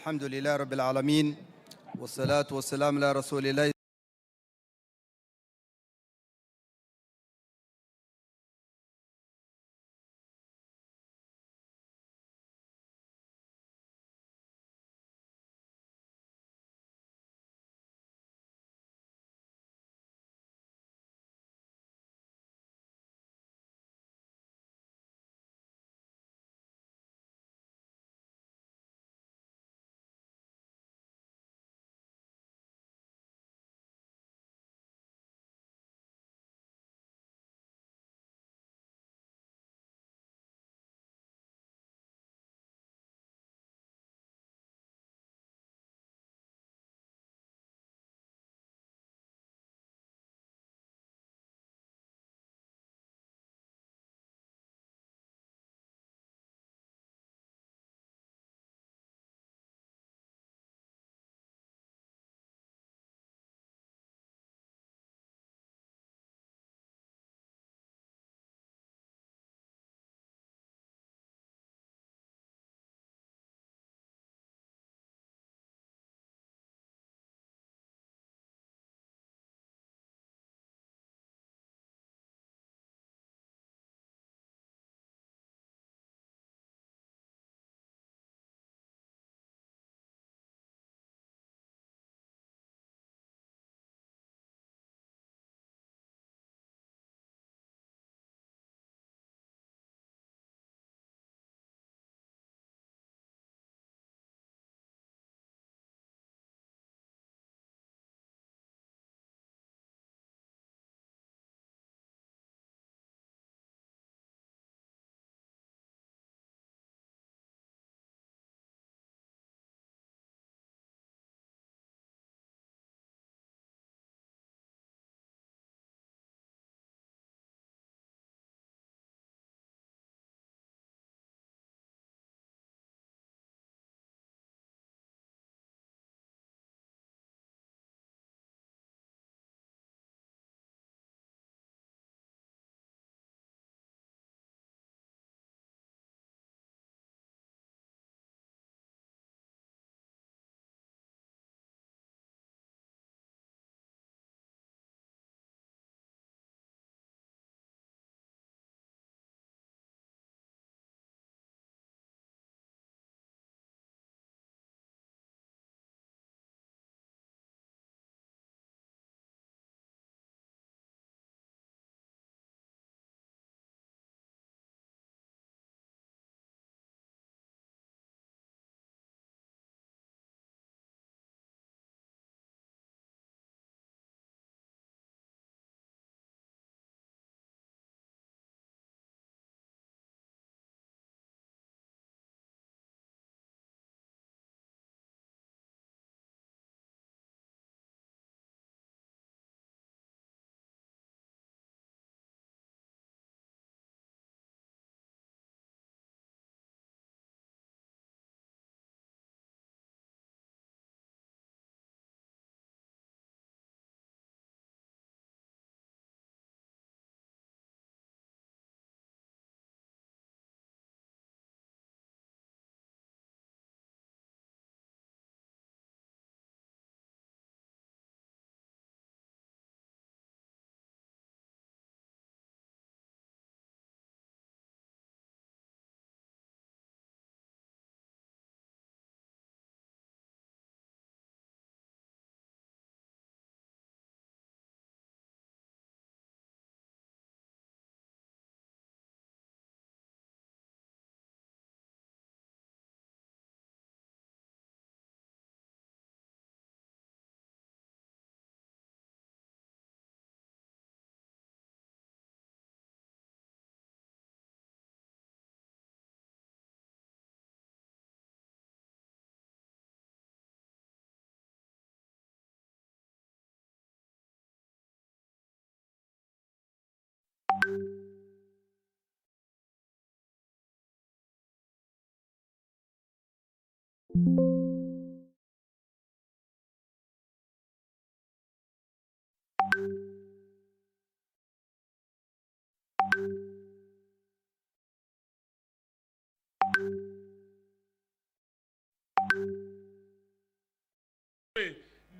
الحمد لله رب العالمين والصلاة والسلام على رسول الله.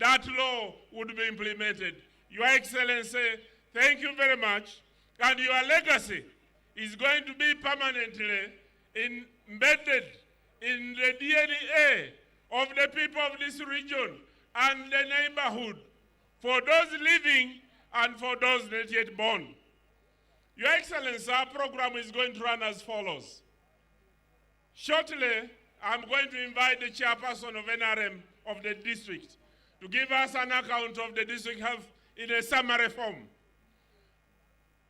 that law would be implemented. Your Excellency, thank you very much. And your legacy is going to be permanently embedded in the DNA of the people of this region and the neighborhood, for those living and for those not yet born. Your Excellency, our program is going to run as follows. Shortly, I'm going to invite the chairperson of NRM of the district to give us an account of the district health in a summary form.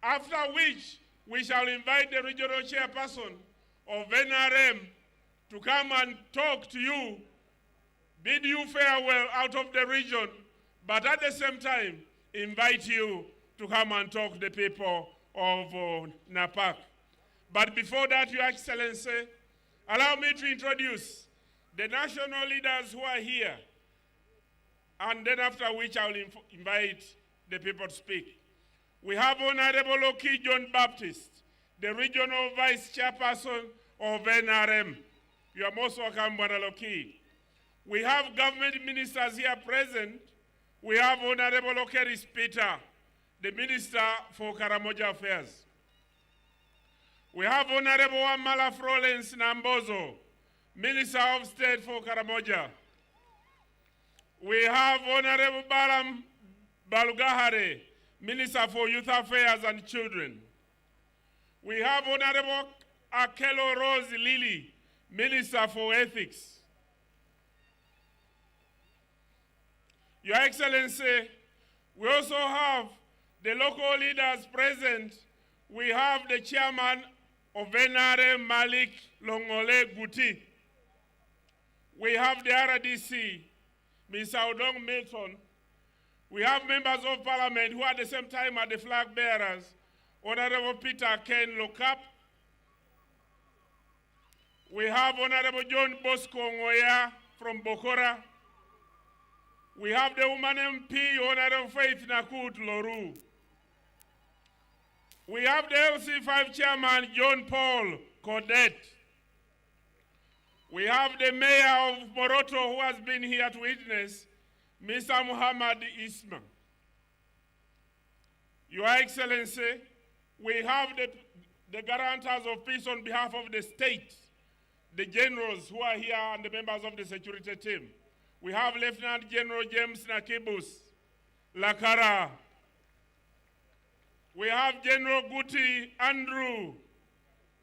After which, we shall invite the regional chairperson of NRM to come and talk to you, bid you farewell out of the region, but at the same time, invite you to come and talk to the people of Napak. But before that, Your Excellency, allow me to introduce the national leaders who are here, and then after which I will invite the people to speak. We have Honorable Oki John Baptist, the regional vice chairperson of NRM. You are most welcome, Bwana Loki. We have government ministers here present. We have Honorable Okeris Peter, the Minister for Karamoja Affairs. We have Honorable Amala Florence Nambozo, Minister of State for Karamoja. We have Honorable Balam Balugahare, Minister for Youth Affairs and Children. We have Honorable Akelo Rose Lily, Minister for Ethics. Your Excellency, we also have the local leaders present. We have the chairman of NRM, Malik Longole Guti. We have the RDC, Ms. Audong Milton. We have members of parliament who at the same time are the flag bearers, Honorable Peter Ken Lokap. We have Honorable John Bosco Ngoya from Bokora. We have the woman MP, Honorable Faith Nakut Loru. We have the LC5 chairman, John Paul Codet. We have the mayor of Moroto who has been here to witness, Mr. Muhammad Isma. Your Excellency, we have the guarantors of peace on behalf of the state, the generals who are here and the members of the security team. We have Lieutenant General James Nakibus Lakara. We have General Guti Andrew.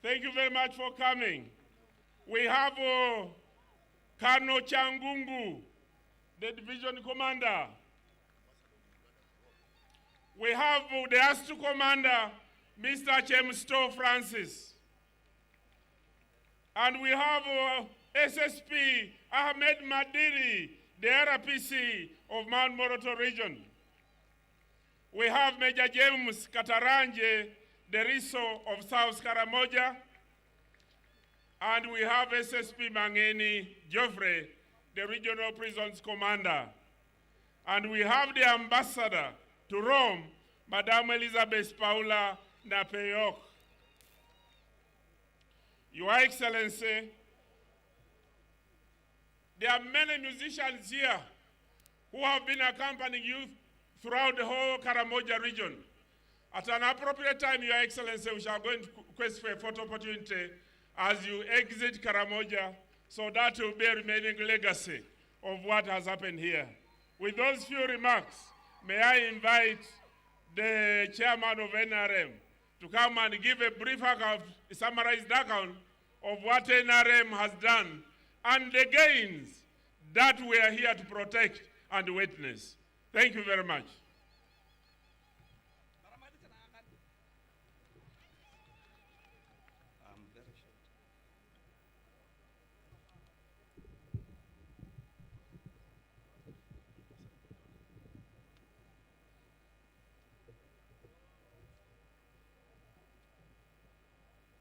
Thank you very much for coming. We have Kano Changungu, the division commander. We have the ASTU commander, Mr. Chemsto Francis. And we have SSP Ahmed Madiri, the RPC of Mount Moroto region. We have Major James Kataranje, the RISO of South Karamoja. And we have SSP Mangeni Geoffrey, the regional prisons commander. And we have the ambassador to Rome, Madame Elizabeth Paula Napeyok. Your Excellency, there are many musicians here who have been accompanying you throughout the whole Karamoja region. At an appropriate time, Your Excellency, we shall go and request for a photo opportunity as you exit Karamoja, so that will be a remaining legacy of what has happened here. With those few remarks, may I invite the chairman of NRM to come and give a brief account, a summarized account of what NRM has done and the gains that we are here to protect and witness. Thank you very much.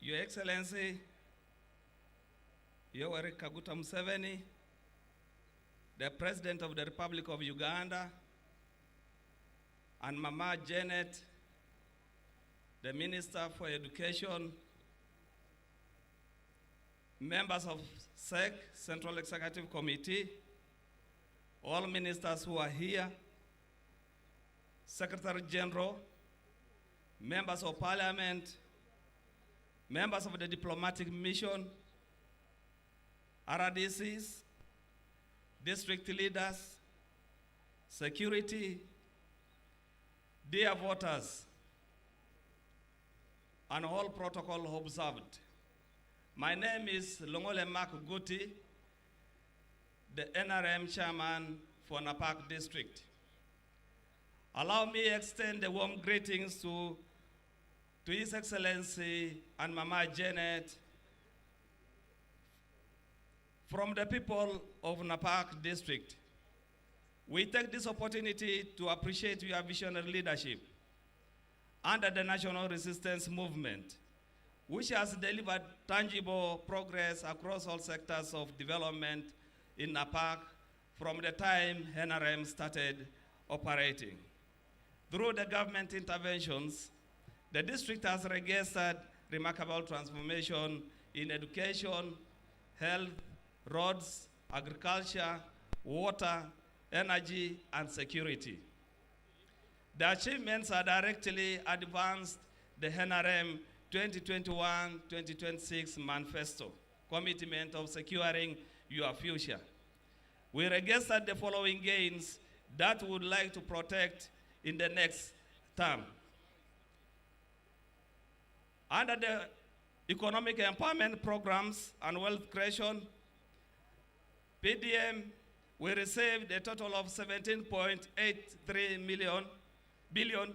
Your Excellency, Yoweri Museveni, the President of the Republic of Uganda, and Mama Janet, the Minister for Education, members of SEC, Central Executive Committee, all ministers who are here, Secretary General, members of Parliament, members of the diplomatic mission, RDCs, district leaders, security, dear voters, and all protocol observed. My name is Longole Mark Guti, the NRM chairman for Napak District. Allow me to extend the warm greetings to His Excellency and Mama Janet from the people of Napak District. We take this opportunity to appreciate your visionary leadership under the National Resistance Movement, which has delivered tangible progress across all sectors of development in Napak from the time NRM started operating. Through the government interventions, the district has registered remarkable transformation in education, health, roads, agriculture, water, energy, and security. The achievements are directly advanced the NRM 2021-2026 manifesto, commitment of securing your future. We registered the following gains that we would like to protect in the next term. Under the economic empowerment programs and wealth creation, PDM, we received a total of 17.83 billion,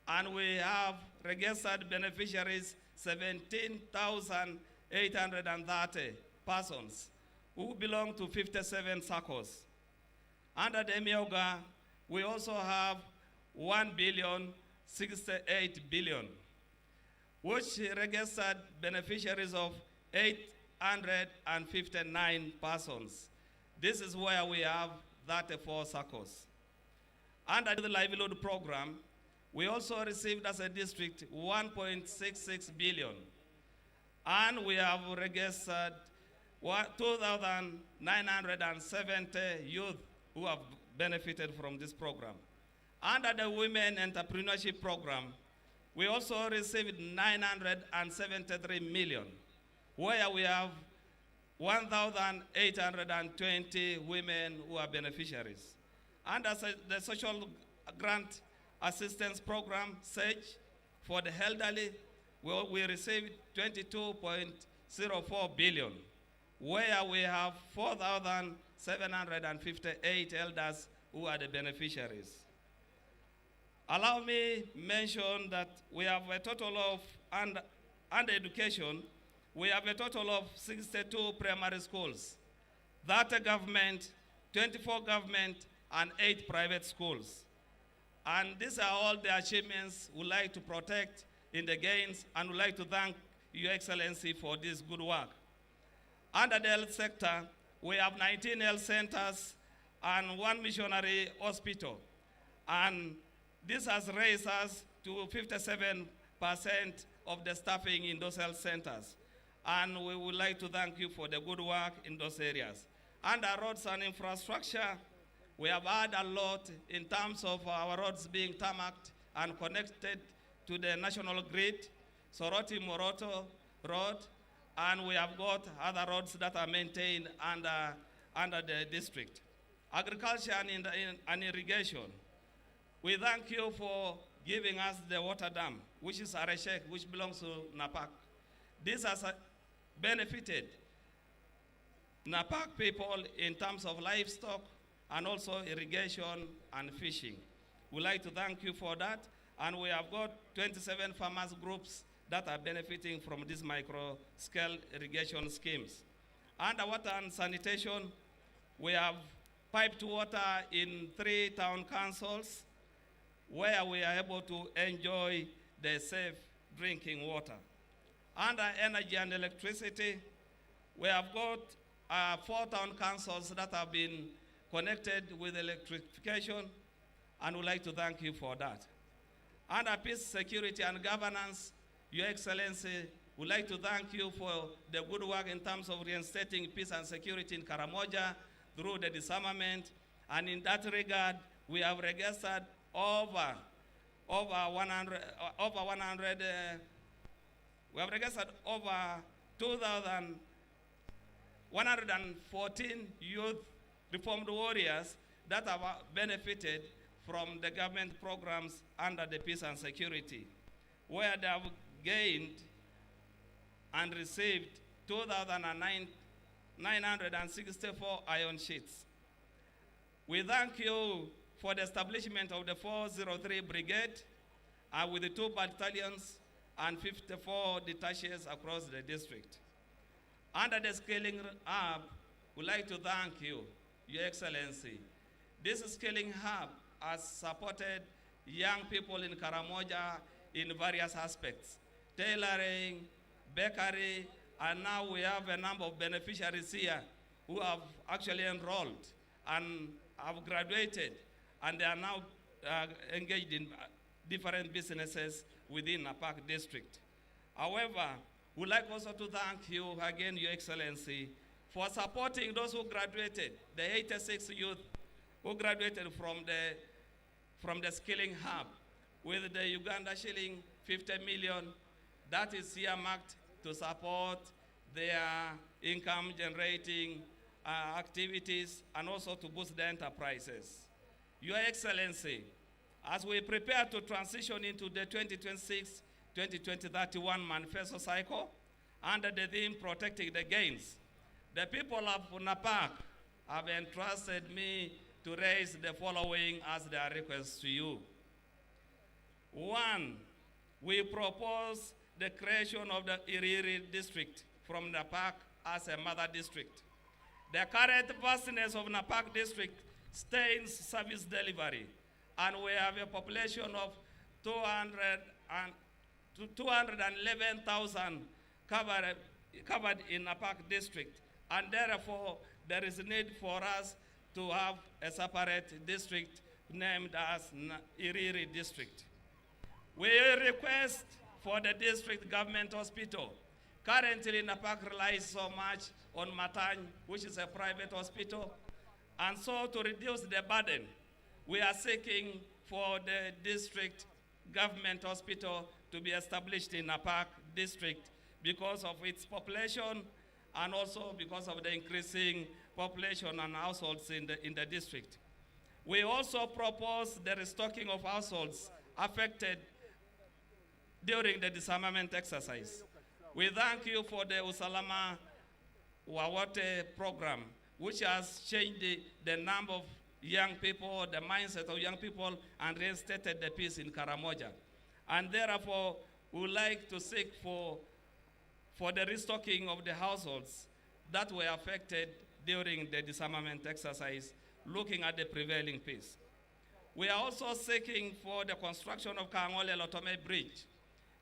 and we have registered beneficiaries 17,830 persons who belong to 57 SACCOs. Under the MEOGA, we also have 1,068 billion, which registered beneficiaries of 859 persons. This is where we have 34 SACCOs. Under the livelihood program, we also received as a district 1.66 billion, and we have registered 2,970 youth who have benefited from this program. Under the women entrepreneurship program, we also received 973 million, where we have 1,820 women who are beneficiaries. Under the social grant assistance program, SAGE, for the elderly, we received 22.04 billion, where we have 4,758 elders who are the beneficiaries. Allow me mention that we have a total of, under education, we have a total of 62 primary schools, 30 government, 24 government, and 8 private schools. And these are all the achievements we like to protect in the gains, and we'd like to thank Your Excellency for this good work. Under the health sector, we have 19 health centers and 1 missionary hospital. And this has raised us to 57% of the staffing in those health centers. And we would like to thank you for the good work in those areas. Under roads and infrastructure, we have had a lot in terms of our roads being tarmacked and connected to the national grid, Soroti-Moroto Road, and we have got other roads that are maintained under the district. Agriculture and irrigation, we thank you for giving us the water dam, which is Areshek, which belongs to Napak. This has benefited Napak people in terms of livestock and also irrigation and fishing. We'd like to thank you for that, and we have got 27 farmers groups that are benefiting from these micro-scale irrigation schemes. Under water and sanitation, we have piped water in 3 town councils where we are able to enjoy the safe drinking water. Under energy and electricity, we have got 4 town councils that have been connected with electrification, and we'd like to thank you for that. Under peace, security, and governance, Your Excellency, we'd like to thank you for the good work in terms of reinstating peace and security in Karamoja through the disarmament And in that regard, we have registered over 100, we have registered over 2,114 youth reformed warriors that have benefited from the government programs under the peace and security, where they have gained and received 2,964 iron sheets. We thank you for the establishment of the 403 Brigade with the 2 battalions and 54 detaches across the district. Under the scaling hub, we'd like to thank you, Your Excellency. This scaling hub has supported young people in Karamoja in various aspects: tailoring, bakery, and now we have a number of beneficiaries here who have actually enrolled and have graduated, and they are now engaged in different businesses within Napak District. However, we'd like also to thank you again, Your Excellency, for supporting those who graduated, the 86 youth who graduated from the skilling hub with the Uganda shilling 50 million that is earmarked to support their income generating activities and also to boost their enterprises. Your Excellency, as we prepare to transition into the 2026-2031 manifesto cycle under the theme Protecting the Gains, the people of Napak have entrusted me to raise the following as their request to you. 1, we propose the creation of the Iriri district from Napak as a mother district. The current vastness of Napak district stains service delivery, and we have a population of 211,000 covered in Napak district, and therefore there is a need for us to have a separate district named as Iriri district. We request for the district government hospital. Currently, Napak relies so much on Matany, which is a private hospital, and so to reduce the burden, we are seeking for the district government hospital to be established in Napak district because of its population and also because of the increasing population and households in the district. We also propose the restocking of households affected during the disarmament exercise. We thank you for the Usalama Wawote program, which has changed the number of young people, the mindset of young people, and reinstated the peace in Karamoja. And therefore, we would like to seek for the restocking of the households that were affected during the disarmament exercise, looking at the prevailing peace. We are also seeking for the construction of Kangole-Lotome Bridge.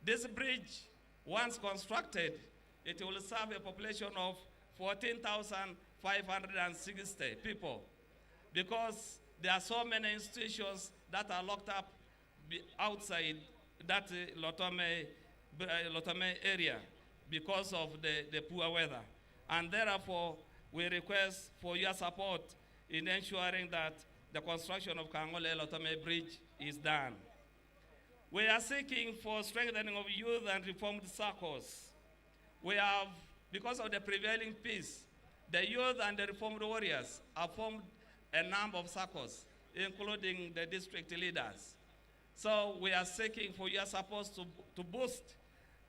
This bridge, once constructed, it will serve a population of 14,560 people, because there are so many institutions that are locked up outside that Lotome area because of the poor weather. And therefore, we request for your support in ensuring that the construction of Kangole-Lotome Bridge is done. We are seeking for strengthening of youth and reformed circles. We have, because of the prevailing peace, the youth and the reformed warriors have formed a number of circles, including the district leaders. So we are seeking for your support to boost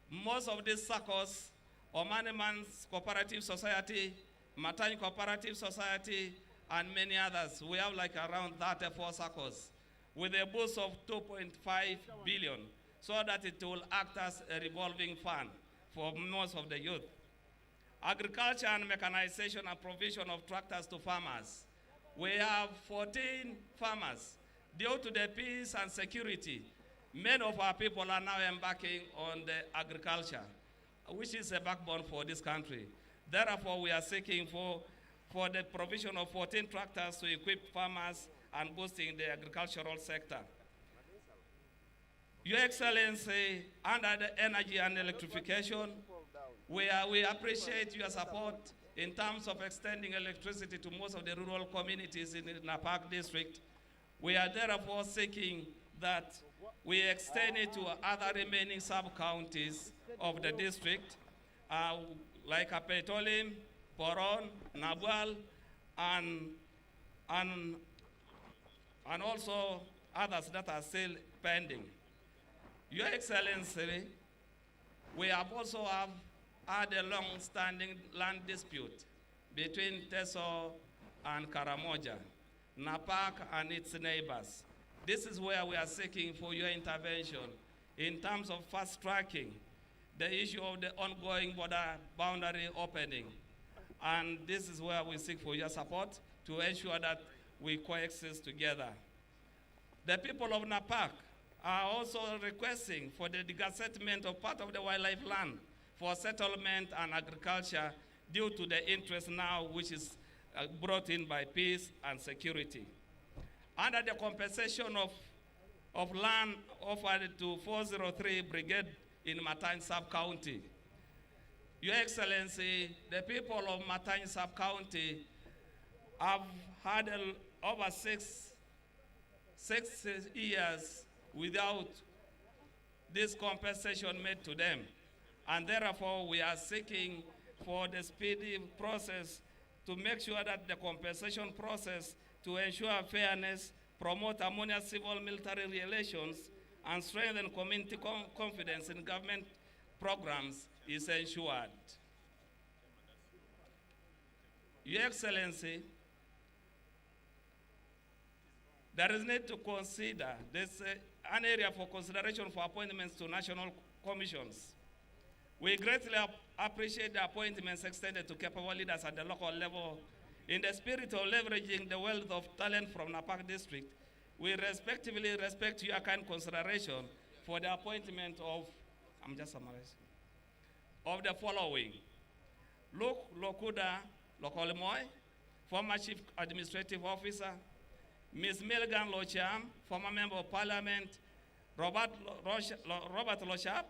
most of these circles: Omaniman's Cooperative Society, Matany Cooperative Society, and many others. We have like around 34 circles with a boost of 2.5 billion, so that it will act as a revolving fund for most of the youth. Agriculture and mechanization and provision of tractors to farmers. We have 14 farmers. Due to the peace and security, many of our people are now embarking on the agriculture, which is a backbone for this country. Therefore, we are seeking for the provision of 14 tractors to equip farmers and boosting the agricultural sector. Your Excellency, under the energy and electrification, We appreciate your support in terms of extending electricity to most of the rural communities in the Napak District. We are therefore seeking that we extend it to other remaining sub-counties of the district, like Apetolim, Poron, Nabwal, and also others that are still pending. Your Excellency, we have also had a long-standing land dispute between Teso and Karamoja, Napak and its neighbors. This is where we are seeking for your intervention in terms of fast-tracking the issue of the ongoing border boundary opening. And this is where we seek for your support to ensure that we coexist together. The people of Napak are also requesting for the degazettement of part of the wildlife land for settlement and agriculture due to the interest now which is brought in by peace and security. Under the compensation of land offered to 403 Brigade in Matany Sub-County, Your Excellency, the people of Matany Sub-County have had over six years without this compensation made to them. And therefore, we are seeking for the speedy process to make sure that the compensation process to ensure fairness, promote harmonious civil-military relations, and strengthen community confidence in government programs is ensured. Your Excellency, there is need to consider this an area for consideration for appointments to national commissions. We greatly appreciate the appointments extended to capable leaders at the local level. In the spirit of leveraging the wealth of talent from Napak District, we respectively respect your kind consideration for the appointment of, I'm just summarizing, of the following: Luke Lokuda Lokolimoy, former Chief Administrative Officer; Ms. Milligan Locham, former Member of Parliament; Robert Lochap;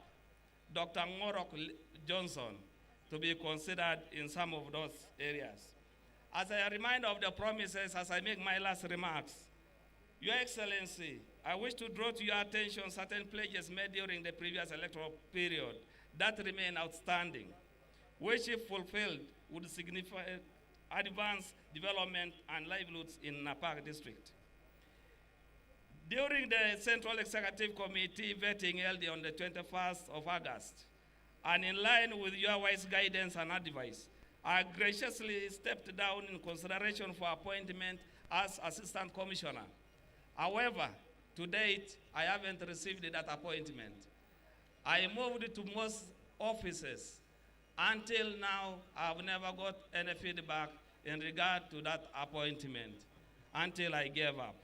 Dr. Ngorok Johnson, to be considered in some of those areas. As a reminder of the promises, as I make my last remarks, Your Excellency, I wish to draw to your attention certain pledges made during the previous electoral period that remain outstanding, which, if fulfilled, would significantly advance development and livelihoods in Napak District. During the Central Executive Committee vetting held on the 21st of August, and in line with your wise guidance and advice, I graciously stepped down in consideration for appointment as Assistant Commissioner. However, to date, I haven't received that appointment. I moved to most offices. Until now, I've never got any feedback in regard to that appointment until I gave up.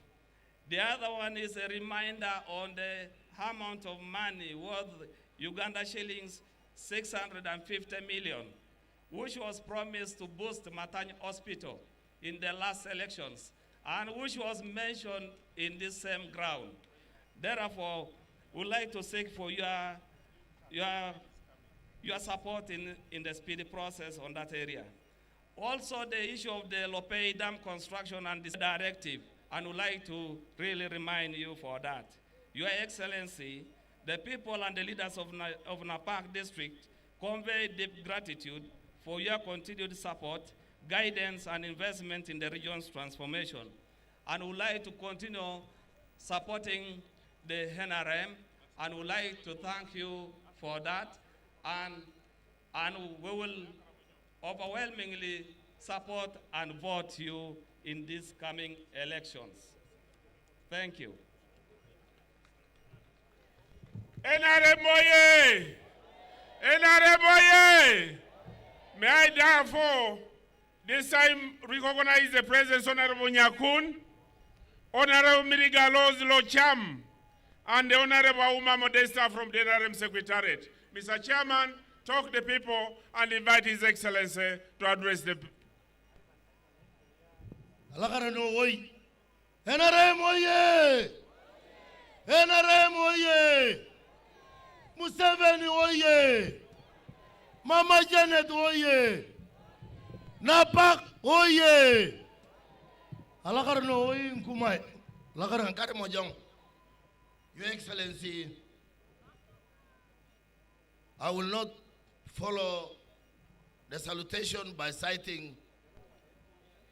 The other one is a reminder on the amount of money worth Uganda shillings 650 million, which was promised to boost Matany Hospital in the last elections, and which was mentioned in this same ground. Therefore, we'd like to seek for your support in the speedy process on that area. Also, the issue of the Lopei Dam construction and this directive, and would like to really remind you for that. Your Excellency, the people and the leaders of Napak District convey deep gratitude for your continued support, guidance, and investment in the region's transformation. And would like to continue supporting the NRM, and would like to thank you for that. And we will overwhelmingly support and vote you in these coming elections. Thank you. NRM Moye! NRM Moye! May I therefore this time recognize the presence of Honorable Nyakun, Honorable Mirigalos Locham, and the Honorable Uma Modesta from the NRM Secretariat. Mr. Chairman, talk to the people and invite His Excellency to address the people. NRM oye! NRM oye! Museveni oye! Mama Janet oye. Napak oye. Alakar no oye nkumai. Alakar Karamoja. Your Excellency, I will not follow the salutation by citing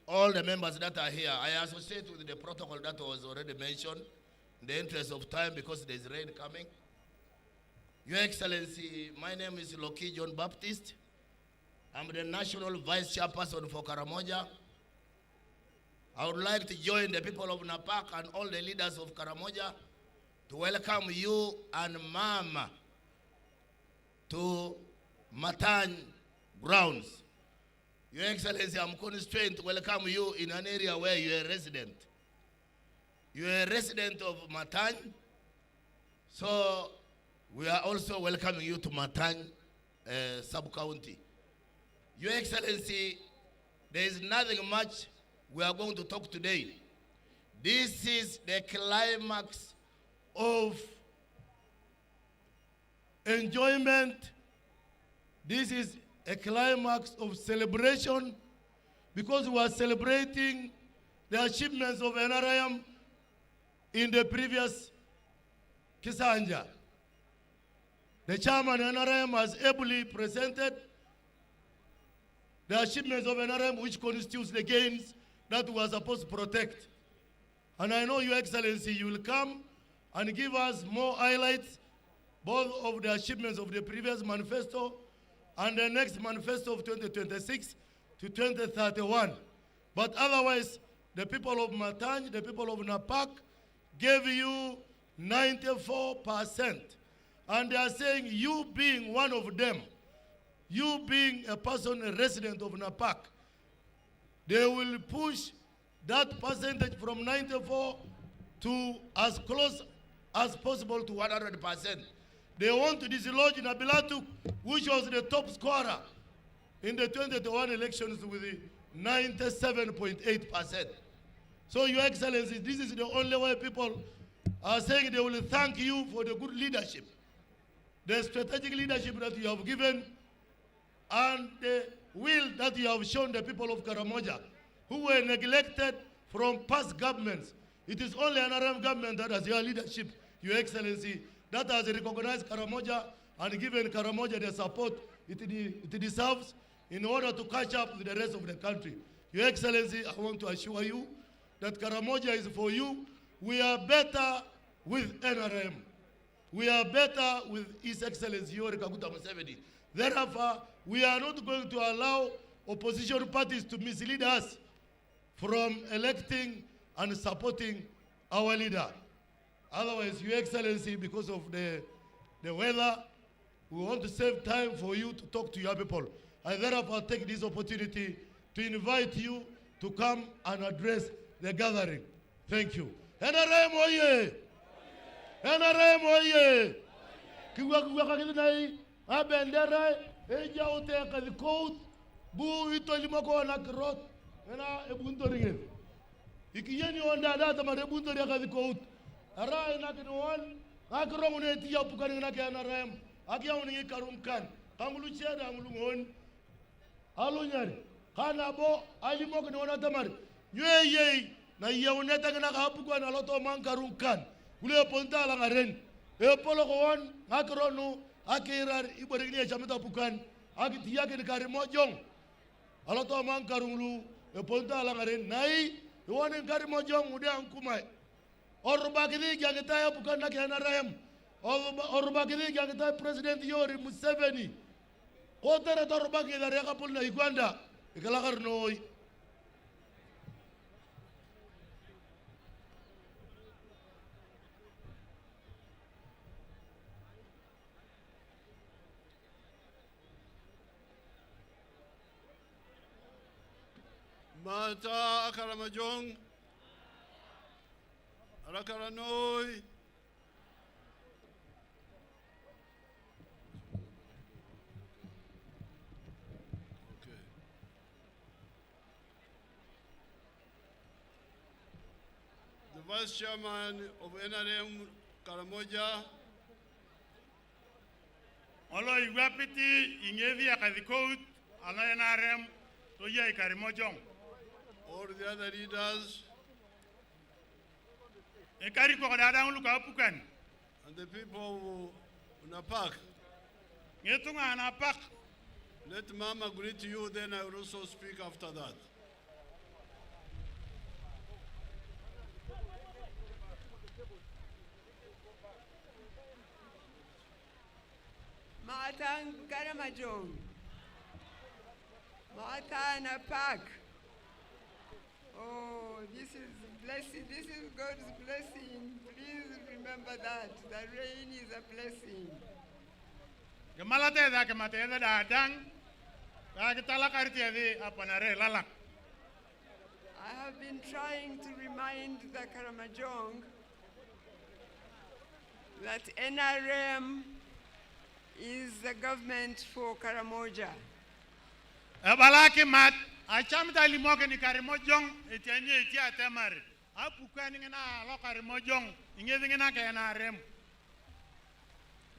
all the members that are here. I associate with the protocol that was already mentioned in the interest of time because there is rain coming. Your Excellency, my name is Loki John Baptist. I'm the National Vice Chairperson for Karamoja. I would like to join the people of Napak and all the leaders of Karamoja to welcome you and Mama to Matany grounds. Your Excellency, I'm constrained to welcome you in an area where you're a resident. You're a resident of Matany, so we are also welcoming you to Matany sub-county. Your Excellency, there is nothing much we are going to talk today. This is the climax of enjoyment. This is a climax of celebration because we are celebrating the achievements of NRM in the previous Kisanja. The chairman of NRM has ably presented the achievements of NRM, which constitutes the gains that we are supposed to protect. And I know, Your Excellency, you will come and give us more highlights, both of the achievements of the previous manifesto and the next manifesto of 2026 to 2031. But otherwise, the people of Matany, the people of Napak gave you 94%. And they are saying, you being one of them, you being a person, a resident of Napak, they will push that percentage from 94 to as close as possible to 100%. They want to dislodge Nabilatu, which was the top scorer in the 2021 elections with 97.8%. So, Your Excellency, this is the only way people are saying they will thank you for the good leadership, the strategic leadership that you have given, and the will that you have shown the people of Karamoja, who were neglected from past governments. It is only an NRM government that has your leadership, Your Excellency, that has recognized Karamoja and given Karamoja the support it deserves in order to catch up with the rest of the country. Your Excellency, I want to assure you that Karamoja is for you. We are better with NRM. We are better with His Excellency Yoweri Museveni. Therefore, we are not going to allow opposition parties to mislead us from electing and supporting our leader. Otherwise, Your Excellency, because of the weather, we want to save time for you to talk to your people. I therefore take this opportunity to invite you to come and address the gathering. Thank you. NRM oye! NRM oye! Kiwa kakidinai, abendera, eja uteka the coat, bu ito limako na krot, ena ebunto ringen. Ikiyeni onda data ma ebunto ringa the coat. Arai na kinwan, akrong uneti ya pukani na kaya NRM, akia uningi karumkan, kangulu cheda angulungon, alunyari, kanabo alimoko ni wana tamari, yeye na yauneta kana kapuka na loto mankarumkan, ule ponta la ngaren, polo kawan, akronu, akirar iborigni ya chamita pukan, akitia kini Karamojong, aloto mankarumlu, ponta la ngaren, nai, yuwani Karamojong ude angkumai. Orubakidi gyangitaya bukan na kaya NRM. Orubakidi gyangitaya President Yoweri Museveni. Kotere torubaki dari akapul na Uganda. Ikalakar noi. Mata Karamojong. Rakaranoi. Okay. The Vice Chairman of NRM Karamoja. Olo igwapiti ingevi akadhikout ala NRM to ye Karamojong. All the other leaders Ekari ko dada uluka apukan. and the people of Napak. Ngetunga Napak. Let Mama greet you, then I will also speak after that. Matan Karamoja, Matan Napak. Oh, this is blessing. This is God's blessing. Please remember that. The rain is a blessing. Gemalate da kemate da dadang. Da kitala karti adi apanare lalak. I have been trying to remind the Karamojong that NRM is the government for Karamoja. Ebalaki mat achamta limoke ni Karamojong etianye etia temar. Apukani ngena lo Karamojong ingezi ngena ke NRM.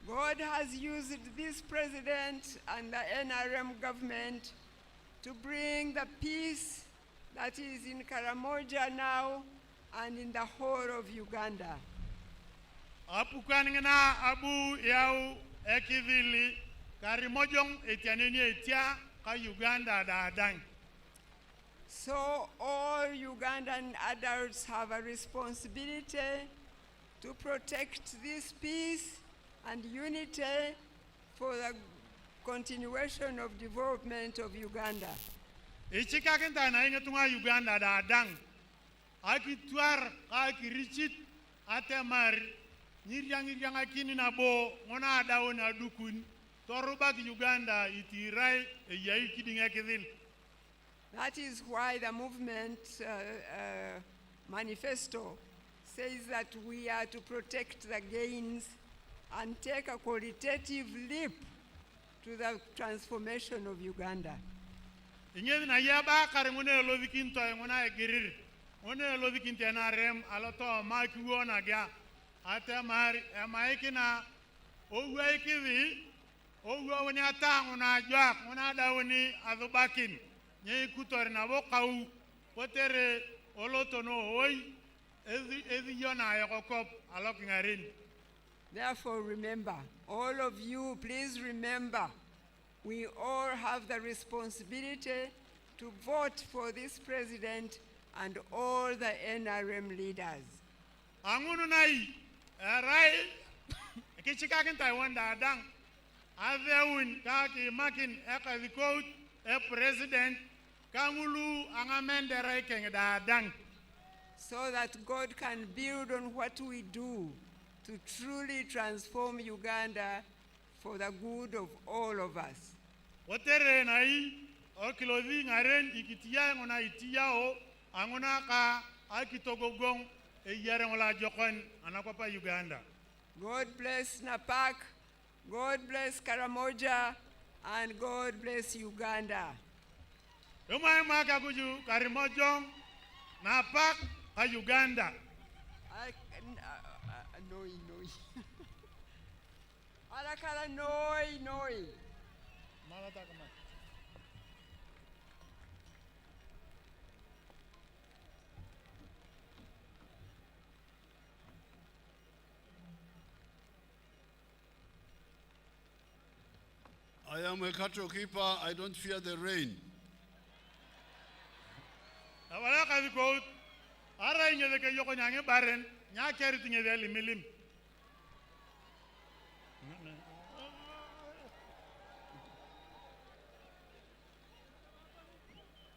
God has used this president and the NRM government to bring the peace that is in Karamoja now and in the whole of Uganda. Apukani ngena abu yau ekivili Karamojong etianye etia ka Uganda dadang. So all Ugandan adults have a responsibility to protect this peace and unity for the continuation of development of Uganda. Ichika kenta na ingetunga Uganda dadang. Akituar akirichit atemar nyiryang akini nabo ngona adawo na dukun torubak Uganda itirai eyai kidinga kidil. That is why the movement manifesto says that we are to protect the gains and take a qualitative leap to the transformation of Uganda. Ingezi na yaba kare ngone lovikinto ngona egirir. Ngone lovikinto na rem aloto maki wona ga atemar emaikina owe kivi owe woni atangu na jwa ngona dawoni azubakin. Nye kutori na wokau potere oloto no hoy ezi yona yakokop alokingarin. Therefore remember, all of you, please remember, we all have the responsibility to vote for this president and all the NRM leaders. Angunu nai rai kichikakin Taiwan dadang azewin kaki makin ekazikot president Kamulu angamende raikeng dadang. So that God can build on what we do to truly transform Uganda for the good of all of us. Wotere nai okilozi ngaren ikitia ngona itiao anguna ka akitogogong eyare ngola jokon anakwapa Uganda. God bless Napak, God bless Karamoja, and God bless Uganda. Yoma kakuju Karamojong Napak ka Uganda. Noi. Alakala noi. I am a cattle keeper, I don't fear the rain. Awala kazikot ara ingeze ke yoko nyange baren nya keri tingeze limilim.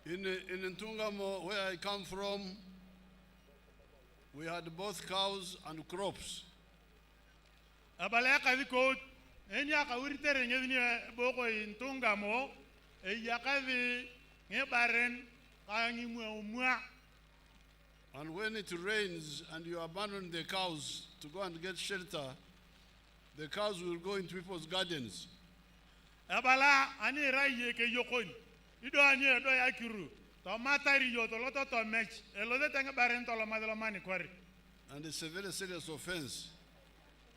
In Ntungamo, where I come from, we had both cows and crops. Abala kazikot enya ka uritere ngezi ni boko Ntungamo eyakazi ngebaren kangi mwa. And when it rains and you abandon the cows to go and get shelter, the cows will go into people's gardens. Abala ani raye ke yokon. Ido anye do yakiru. To matari yo to loto to mech. Elode tenge baren to lo madlomani kwari. And it's a very serious offense.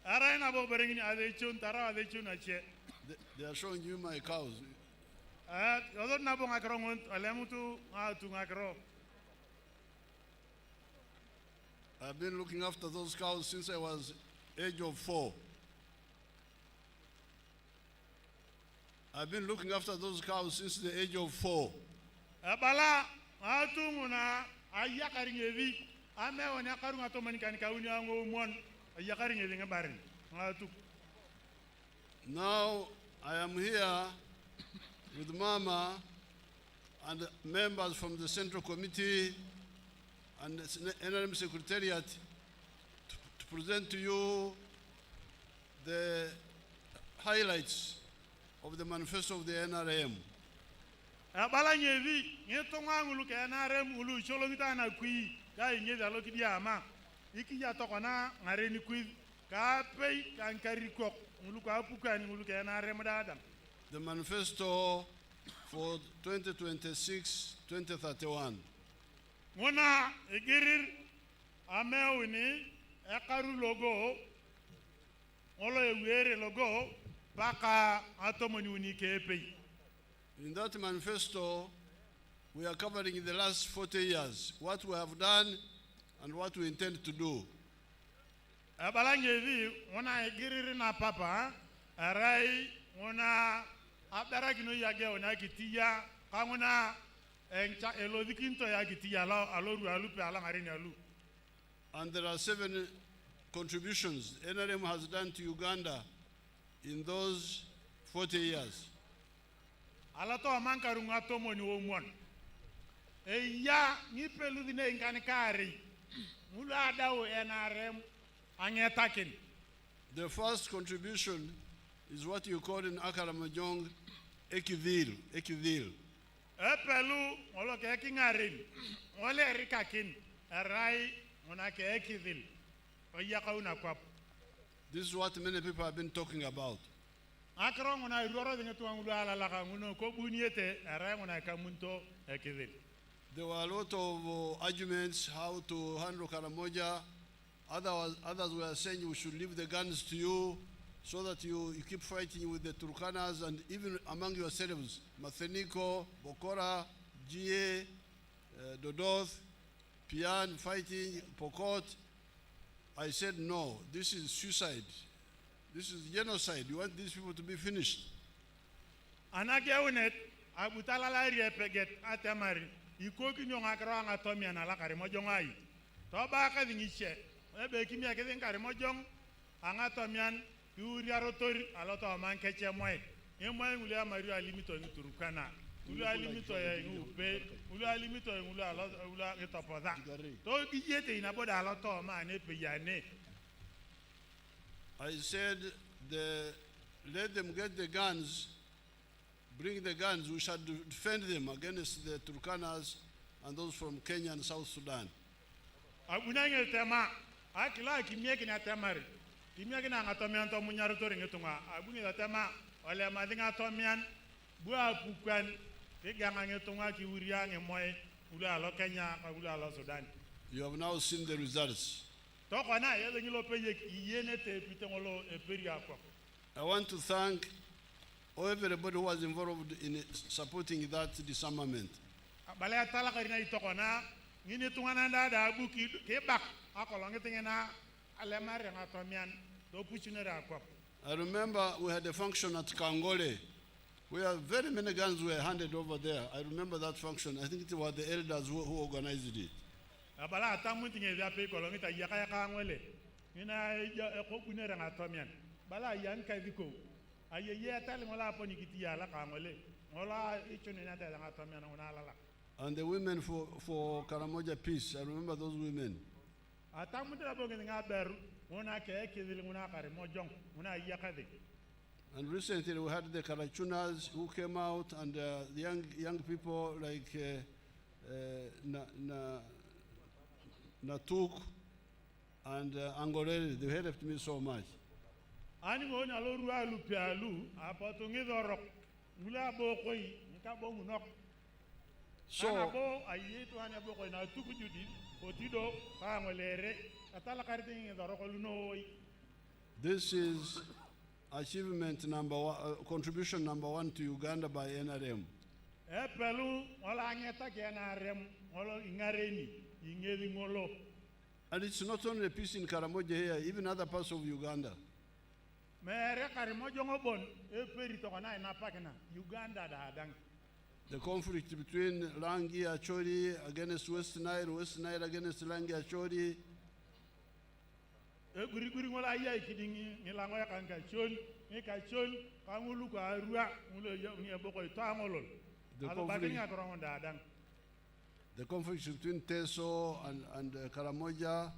Ara ina bo berengini ade chun tara ade chun ache. They are showing you my cows. Odot na bonga krongon alemutu tunga kro. I've been looking after those cows since I was age of 4. I've been looking after those cows since the age of 4. Bala atunguna ayakari ngevi ame wana karunga to manikani kauni ango mon ayakari ngevi ngabari atu. Now I am here with Mama and members from the Central Committee and the NRM Secretariat to present to you the highlights of the manifesto of the NRM. Bala ngevi ngetonga ngulu ke NRM ulu cholo kita na kui ka ngevi alo kidi ama iki ya tokona ngare ni kui ka pei kan kariko ngulu ka pukani ngulu ke NRM dada. The manifesto for 2026-2031. Mona egirir amewini ekaru logo olo ewere logo baka atomoni unike pei. In that manifesto, we are covering the last 40 years, what we have done and what we intend to do. Abalangevi mona egirir na papa arai mona abdara kino yage ona kitiya kamuna encha elodikinto ya kitiya aloru alupe alangari alu. And there are 7 contributions NRM has done to Uganda in those 40 years. Alato amankarunga tomo ni womon. Eya ni peludine inkanikari. Mula dawo NRM angetakin. The first contribution is what you call in Karamoja Ekidil. Epelu olo ke kingarin. Ole rikakin. Arai mona ke ekidil. Oya kauna kwap. This is what many people have been talking about. Akro mona iroro dinga tuangulu ala la kanguno ko buniete arai mona kamunto ekidil. There were a lot of arguments how to handle Karamoja. Others were saying we should leave the guns to you so that you keep fighting with the Turkanas and even among yourselves, Matheniko, Bokora, GA, Dodoth, Pian fighting, Pokot. I said no, this is suicide. This is genocide. You want these people to be finished. Anageunet abutala la riepeget atamari. Ikoki nyonga kranga tomia na la Karamoja. Toba ka dingiche. Ebe kimia ke den Karamoja anga tomian Uria rotori alota mankeche moe. Emoe ngulia mario alimito ni Turkana. Ulu alimito ya upe, ulu alimito ya ulu alota ulu etopoda. To kijete inaboda alota ma ne peyane. I said let them get the guns, bring the guns, we shall defend them against the Turkanas and those from Kenya and South Sudan. Abunanga tema, akila kimie kina temari. Kimia kina ngatomian to munyaro to ringetunga abungi datama ole madinga tomian bua pukwan kiganga ngetunga ki uria ngemoy ula lo Kenya ula lo Sudan. You have now seen the results. To kona yele ngilo peye yene te pitengolo eperia kwa. I want to thank everybody who was involved in supporting that disarmament. Balaya tala karina itokona ngini tunga nanda da abuki ke bak akolonge tengena alemare ngatomian. I remember we had a function at Kangole where very many guns were handed over there. I remember that function. I think it was the elders who organized it. And the women for Karamoja Peace, I remember those women. And recently we had the Karachunas who came out and the young people like Natuk and Angorel, they helped me so much. So, this is achievement number one, contribution number one to Uganda by NRM. Pelu ola ngeta ke NRM olo ingareni ingeli ngolo. And it's not only a peace in Karamoja here, even other parts of Uganda. Mere Karamoja ngobon peri to kana Napak na Uganda da adang. The conflict between Langi Acholi against West Nile against Langi Acholi. Guri ngola iya ikidingi ngilango ya kanka chol ni ka chol kangulu ka rua ngulo ni boko to angolol. The conflict between Teso and Karamoja.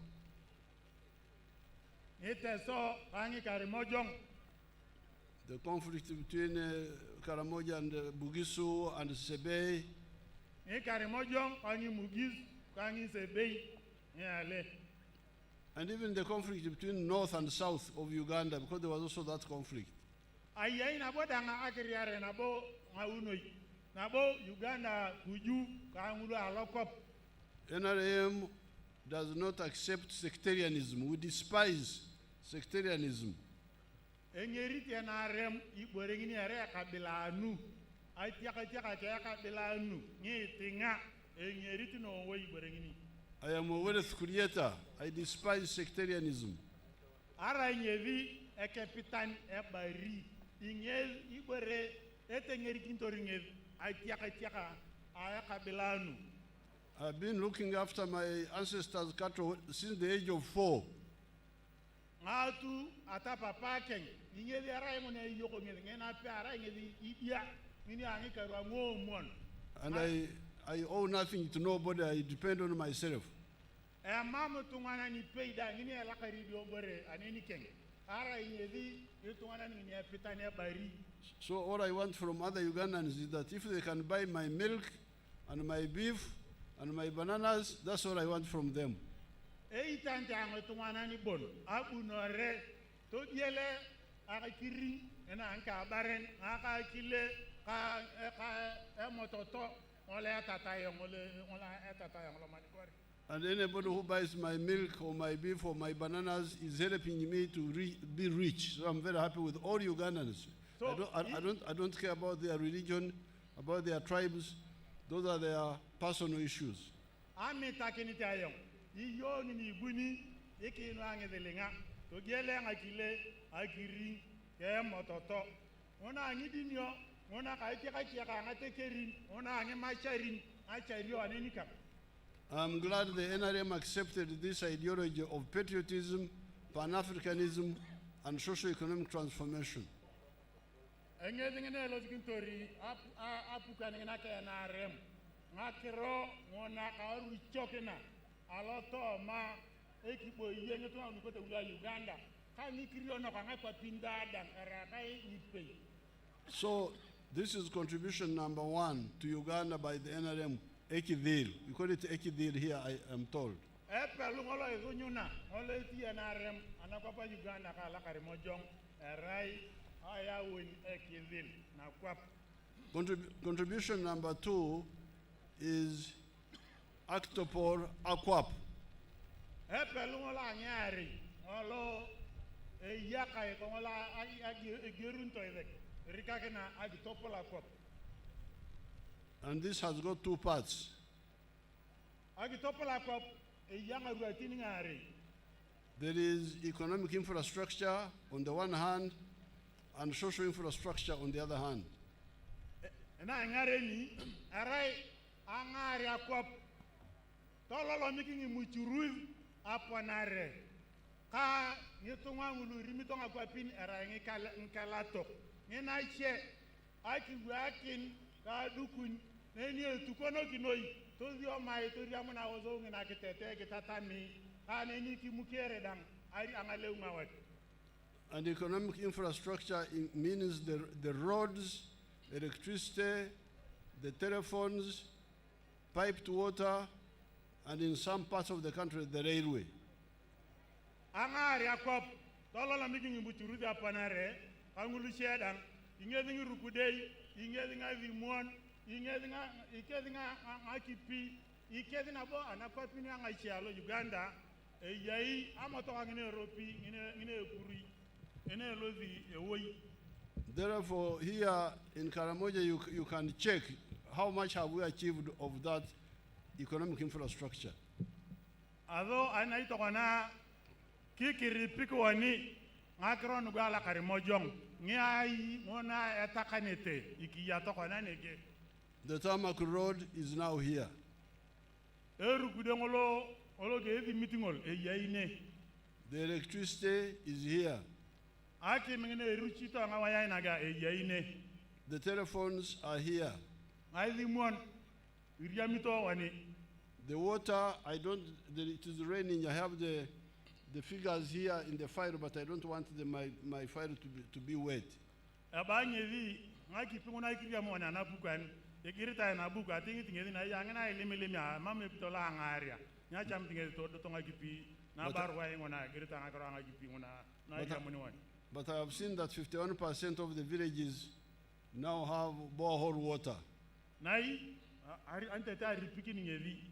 The conflict between Karamoja and Bugisu and Sebei. And even the conflict between north and south of Uganda, because there was also that conflict. Uganda NRM does not accept sectarianism. We despise sectarianism. I am a wealth creator. I despise sectarianism. I've been looking after my ancestors' cattle since the age of 4. And I owe nothing to nobody. I depend on myself. So all I want from other Ugandans is that if they can buy my milk and my beef and my bananas, that's all I want from them. And anybody who buys my milk or my beef or my bananas is helping me to be rich. So I'm very happy with all Ugandans. So I don't care about their religion, about their tribes. Those are their personal issues. I'm glad the NRM accepted this ideology of patriotism, Pan-Africanism, and socio-economic transformation. So this is contribution number one to Uganda by the NRM, Ekidil. We call it Ekidil here, I am told. Contribution number two is Octopor Aquap. And this has got two parts. There is economic infrastructure on the one hand and social infrastructure on the other hand. And economic infrastructure means the roads, electricity, the telephones, piped water, and in some parts of the country, the railway. ene lozi ewoi. Therefore, here in Karamoja, you can check how much have we achieved of that economic infrastructure. Ado anai tokona kikiri pikwani ngakron gala Karamojong ngai ngona etakanete ikiya tokona nege. The tarmac road is now here. Eru kudengolo olo gevi meetingol eyaine. The electricity is here. Aki mingene eruchito ngawaya naga eyaine. The telephones are here. Ngai limon iriamito wani. The water, it is raining. I have the figures here in the file, but I don't want my file to be wet. Abanyevi ngaki pinguna ikiriamo na bukan. Ekirita na buka tingi tingi na yangena ilimilimi mame pitola ngaria. Nya cham tingi to tonga kipi na barwa ngona kirita ngakro ngakipi ngona na yamuni wani. But I have seen that 51% of the villages now have borehole water. Nai ante ta ripiki ngevi.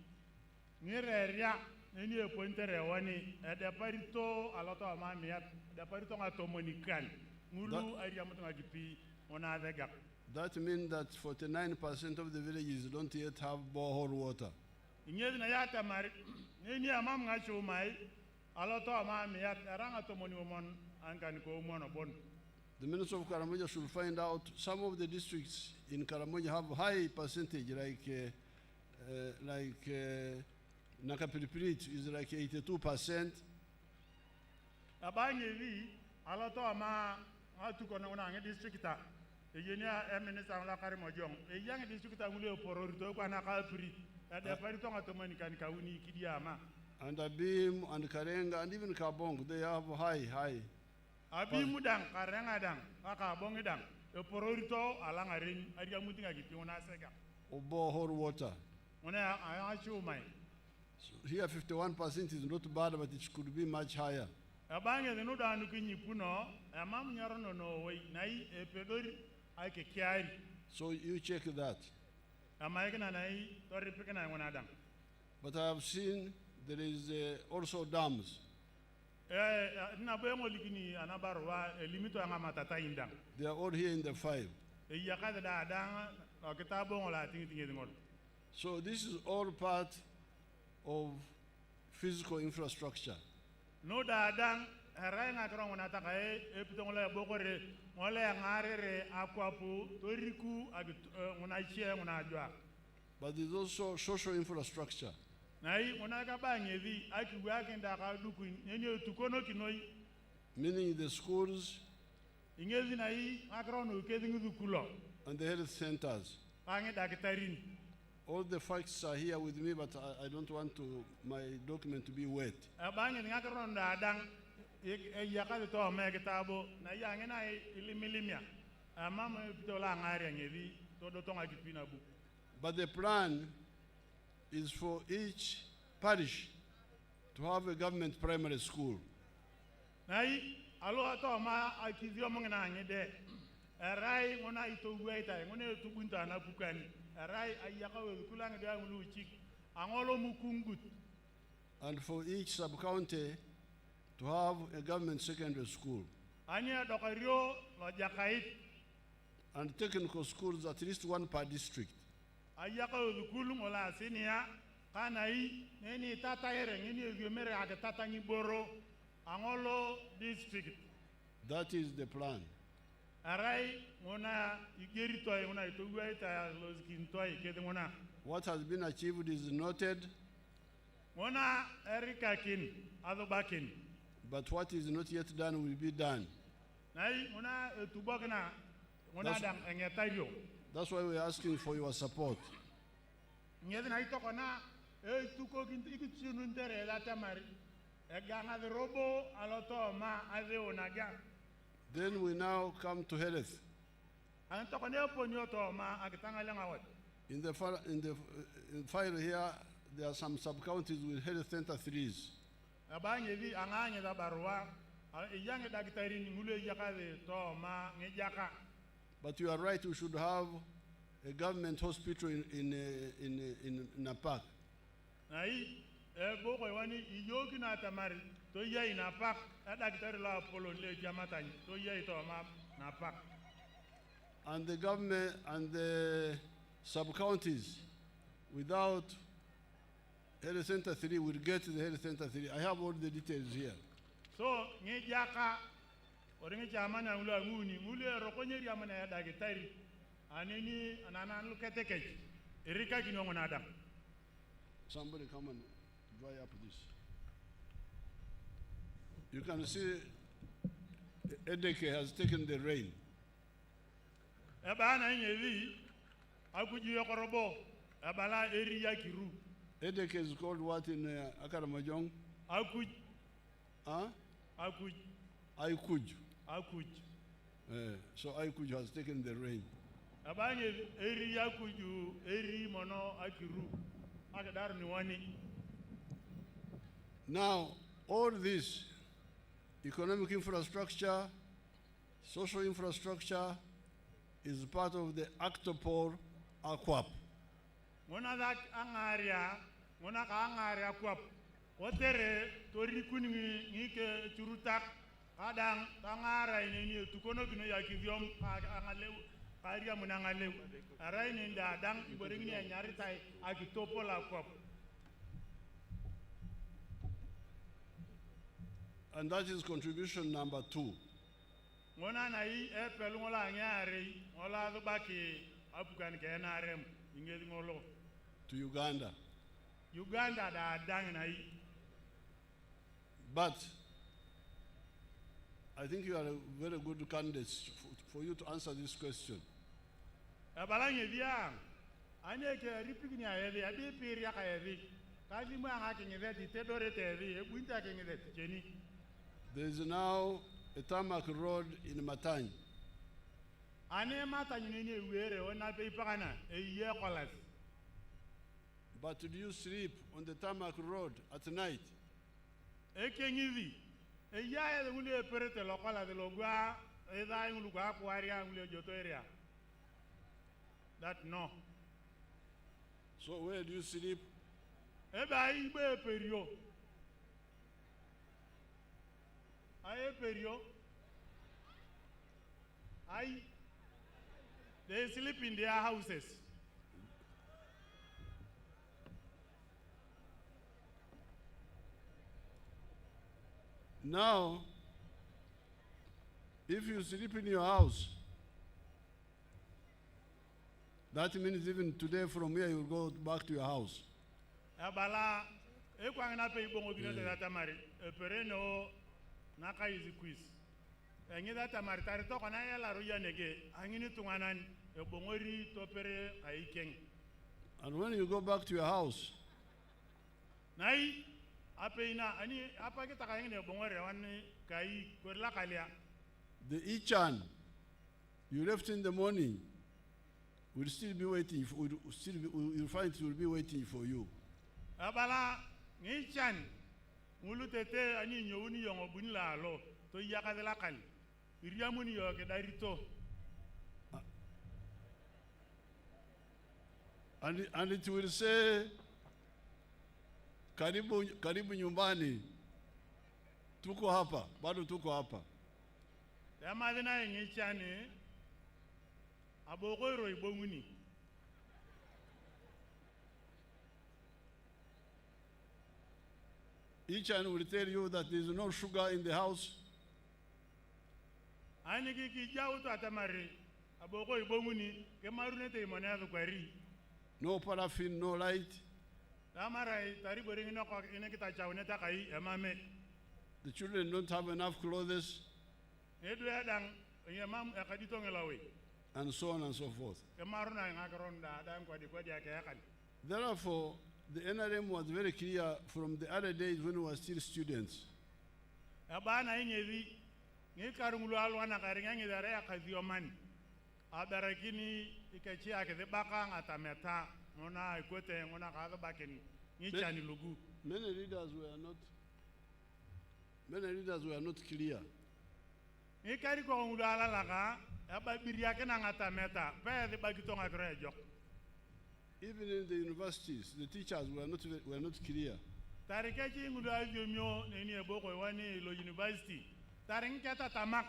Ngereria neni e pointere wani de parito aloto amamia de parito ngatomonikan. Ngulu aria mutunga kipi ngona vega. That means that 49% of the villages don't yet have borehole water. Ingezi na yata mari neni amam ngacho mai aloto amamia ranga tomoni omon ankan ko omon obon. The Minister of Karamoja should find out some of the districts in Karamoja have high percentage, like Nakapiripirit is like 82%. Abanyevi aloto ama atuko na una districta. Eyenia Minister la Karamojong. Eyang districta ngule pororito kwa na kapri. Ade parito ngatomani kan kauni kidiama. And Abim and Karenga and even Kabong, they have high. Abim dang Karenga dang Kabong dang. E pororito alangarin aria mutinga kipiona sega. Borehole water. Ona ayachu mai. Here 51% is not bad, but it could be much higher. Abange no danu kinyi puno, amam nyarono no way nai e pedori ake kiari. So you check that. Amaikana nai tori pikana ngona dang. But I have seen there is also dams. Na boemo likini anabarwa limito anga matata indang. They are all here in the file. Yakada da dang kitabo ngola tingi ngol. So this is all part of physical infrastructure. No da dang heranga krong na taka e pitongole bokore ngole ngarere akwapu toriku ngona chie ngona jwa. But there's also social infrastructure. Nai ngona ka banyevi akiwa kenda ka duku nyenye tukono kinoi. Meaning the schools Ingezi nai akrono kedingu dukulo. And the health centers. Pange dakitarin. All the facts are here with me, but I don't want my document to be wet. Abange ngakron da dang yakade to me kitabo na yangena ilimilimia. Amama pitola ngari ngevi to do tonga kipina bu. But the plan is for each parish to have a government primary school. Nai alo to ma akizio mongena ngede. Erai ngona ito gueta ngone tubunta na bukani. And for each sub-county to have a government secondary school. And technical schools, at least one per district. That is the plan. What has been achieved is noted. But what is not yet done will be done. That's why we're asking for your support. Then we now come to health. In the file here, there are some sub-counties with health center 3s. But you are right, we should have a government hospital in Napak. to ye Napak ada kitari la Apollo le jamatany to ye to ma Napak. And the government and the sub-counties without Health Center 3 will get the Health Center 3. I have all the details here. So ngi jaka oringi jamana ula nguni mule rokonye yamana ya dagitari anini anana lukete kech erika kinongo nadam. Somebody come and dry up this. You can see Edeke has taken the rain. Ebana nyevi akuji yokorobo abala area kiru. Edeke is called what in Akaramajong? Akuj. Huh? Akuj. Aikuj. Akuj. So Aikuj has taken the rain. Abanye area kuju eri mono akiru. Akadaru ni wani. Now, all this economic infrastructure, social infrastructure is part of the Actopol Aquap. Mona dak angaria, mona ka angaria kwap. Otere tori kuningi ngike churutak kadang angara ini tukono kino ya kivyom angalew karia munangalew. Arai ni dadang iboringi nyari tai Actopol Aquap. And that is contribution number 2. Mona na I pelungola nyari ola dubaki apukan kenarem ingeli ngolo. To Uganda. Uganda da dang na I. But I think you are a very good candidate for you to answer this question. Abalange dia ane ke ripigni ayedi adi piria kayedi kaji mu anga kengede ditedore tedi ebunta kengede jeni. There is now a tarmac road in Matany. Ane Matany ni were ona pe ipagana eye kolas. But do you sleep on the tarmac road at night? Ekengivi eya ele ngule perete lokola de logwa eda ngulugwa kwaria ngule joto area. That no. So where do you sleep? Eba ibe perio. Aye perio. Aye. They sleep in their houses. Now, if you sleep in your house, that means even today from here you will go back to your house. Abala ekwangna pe ibongo bino de tamari pereno naka izi quiz. Engi da tamari tari to kana ya la ruya nege angini tunganan ebongori topere aikeng. And when you go back to your house, Nai apeina ani apake takayeng ne bongore wani kai korla kalia. the Ichan you left in the morning will still be waiting for you'll find it will be waiting for you. Abala ngichan ngulu tete ani nyowuni yongo bunila lo to yakadela kali. Iriamuni yo ke darito. And it will say karibu nyumbani, tuko hapa, bado tuko hapa. Yamadina ngichani abogoro ibonguni. Each one will tell you that there is no sugar in the house. Ani ki jawu to atamari abogo ibonguni ke marunete imona kwari. No paraffin, no light. Tamarai tari boringi no ko ine kita chauneta kai emame. The children don't have enough clothes, Edu edang yemam akadito ngelawe. and so on and so forth. Ke maruna ngakaronda dan kwadi kwadi akayakali. Therefore, the NRM was very clear from the other days when we were still students. Abana inyevi ngi karungulu alwana karinga ngi dare akaziomani. Adarakini ikachi akede baka ngatameta ngona ikote ngona kaga bakeni ngi chani lugu. Many leaders were not clear. Ngi kari ko ngulu alalaka aba biriake na ngatameta pe de bagito ngakrejo. Even in the universities, the teachers were not clear. Tarikechi ngulu ajumyo nini eboko wani lo university. Taring kata tamak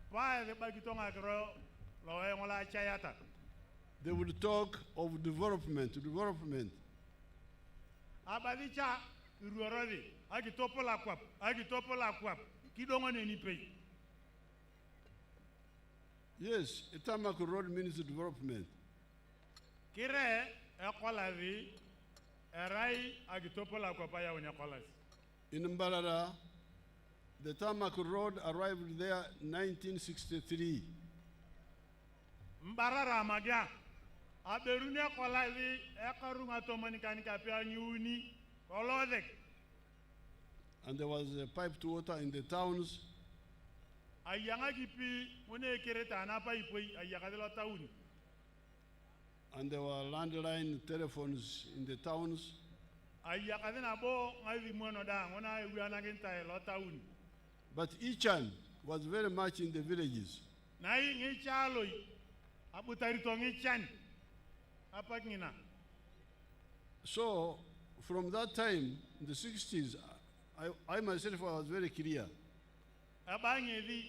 pa de bagitonga kro lo ngola chayata. They would talk of development. Abadicha ruorodi agi topola kwap kidongo neni pay. Yes, a tarmac road means development. Kire ekolari erai agi topola kwap ya onyakolas. In Mbarara, the tarmac road arrived there 1963. Mbarara magia aberune kolari ekarunga tomanikani kapia nyuni kolodek. And there was piped water in the towns. Ayanga kipi mune kereta anapa ipoi ayakadelo taun. And there were landline telephones in the towns. Ayakadena bo ngazi mono da ngona wiana genta lo taun. But Ichan was very much in the villages. Nai ngichalo abutari to ngichan apakina. So from that time, in the 60s, I myself was very clear. Abangedi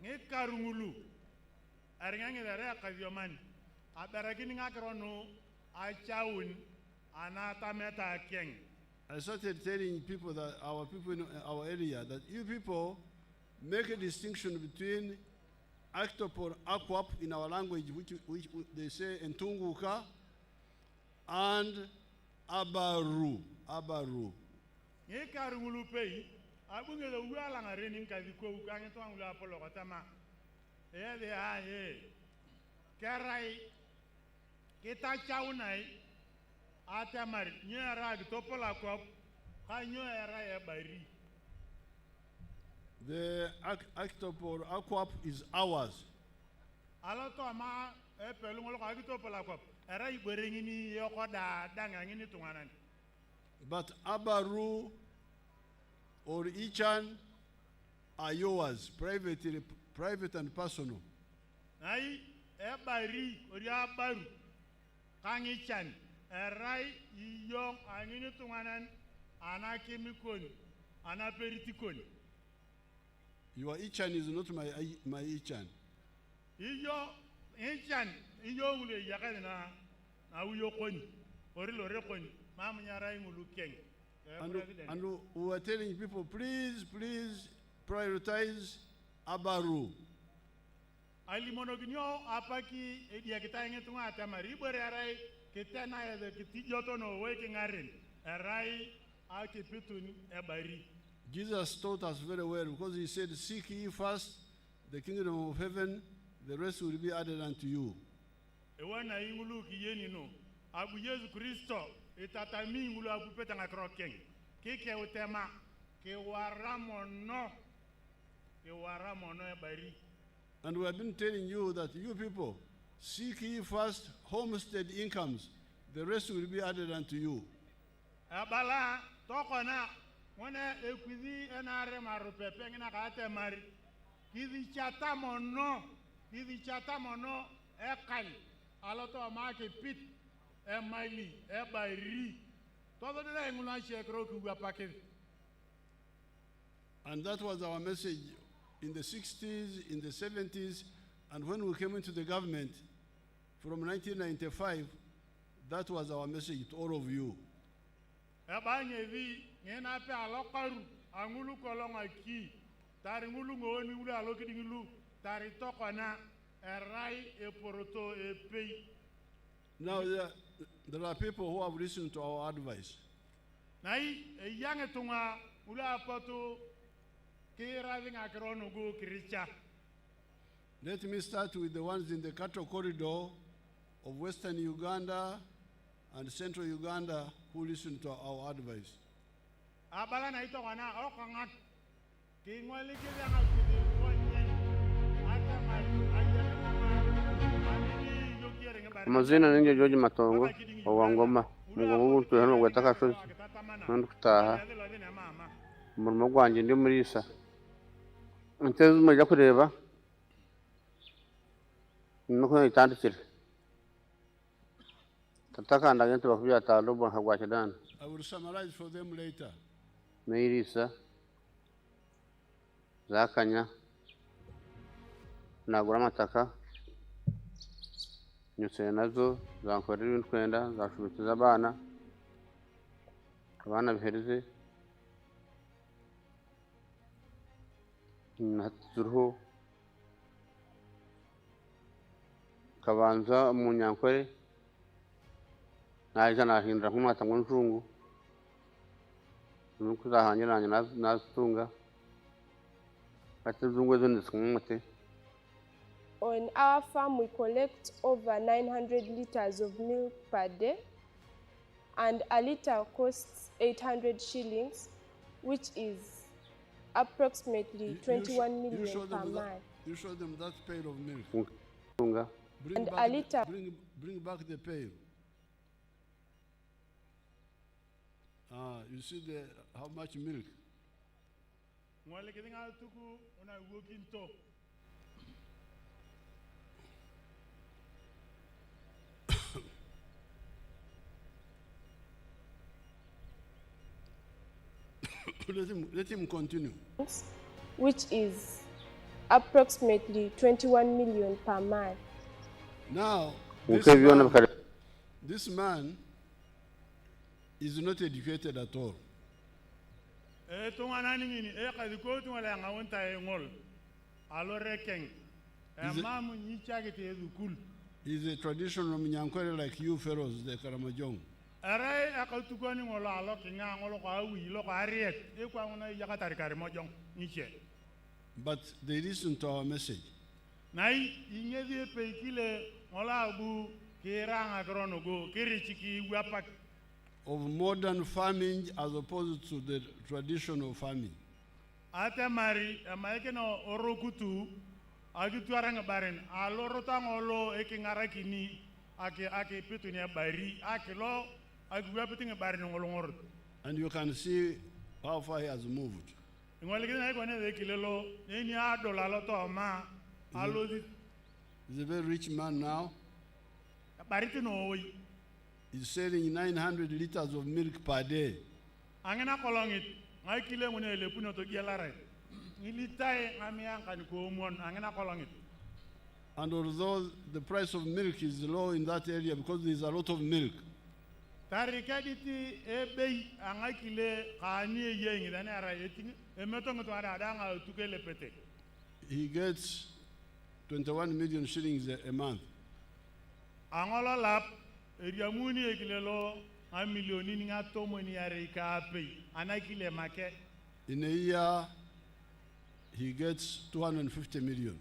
ngikarungulu aringange dare akavyoman abarakini ngakrono achaun anata meta keng. I started telling people that our people in our area that you people make a distinction between Actopor Aquap in our language, which they say Ntunguka, and Abaru. Ngikarungulu pei abunge lo wala ngarenin kaziko ukange to angula apolo katama. Ede aye. Kerai kita chaunai atamar nyara topola kwap kanyo era bari. The Actopor Aquap is ours. Aloto ama pelungolo ka topola kwap era iberengini yokoda dangangini tunganan. But Abaru or Ichan are yours, private and personal. Nai ebari ori abaru kangichan erai iyong angini tunganan anakimikon anaperitikon. Your Ichan is not my Ichan. Iyo Ichan iyo ule yakana na uyo koni ori lore koni mam nyarai ngulu keng. And we were telling people, please prioritize Abaru. Ali monoginyo apaki edia kita inge tunga atamari berai kita na ya kitijoto no weke ngaren erai akipitun ebari. Jesus taught us very well because he said, seek ye first the kingdom of heaven, the rest will be added unto you. Ewana ingulu kiyeni no abu Yesu Kristo itatami ingulu abu peta ngakrokeng kike utema ke waramono ebari. And we have been telling you that you people, seek ye first homestead incomes, the rest will be added unto you. Abala tokona wana ekwizi enare marupe pengina kate mari kizi chata mono ekal aloto amake pit emaili ebari todo de ngula shekro kuwa paket. And that was our message in the 60s, in the 70s, and when we came into the government from 1995, that was our message to all of you. Abanyevi ngena pe alokaru angulu kolonga ki tari ngulu ngoni ulu aloki ngulu tari tokona erai eporoto epei. Now there are people who have listened to our advice. Nai yange tunga ulu apoto kiraving akrono go kiricha. Let me start with the ones in the cattle corridor of Western Uganda and Central Uganda who listened to our advice. Abala na ito wana okangat kingwali kiyanga kidi wanyen Amazina ninje George Matongo owangoma mugongo gutu hano gwataka so nandukutaha umurimo gwanje ndi muri isa nteze mujya kureba nuko itandikira Tataka ndagente bakuja talubu hagwachidan. I will summarize for them later. Meirisa. Zakanya. Nagura mataka. Nyuse nazo zankorera ibintu kwenda zashubikiza abana. Abana bihereze. Natuzurho. Kabanza mu Nyankore. Naje nahindura nk'umwata ngo njungu. Nuko zahanyiranye nazitunga. Atuzungwe zo ndisumute. On our farm, we collect over 900 liters of milk per day, and a liter costs 800 shillings, which is approximately 21 million per month. You show them that pail of milk. And a liter. Bring back the pail. You see how much milk? Let him continue. Which is approximately 21 million per month. Now, this man is not educated at all. He's a traditional Nyankore like you fellows, the Karamojong. But they listen to our message. Of modern farming as opposed to the traditional farming. And you can see how far he has moved. He's a very rich man now. He's selling 900 liters of milk per day. And although the price of milk is low in that area because there's a lot of milk, he gets 21 million shillings a month. In a year, he gets 250 million.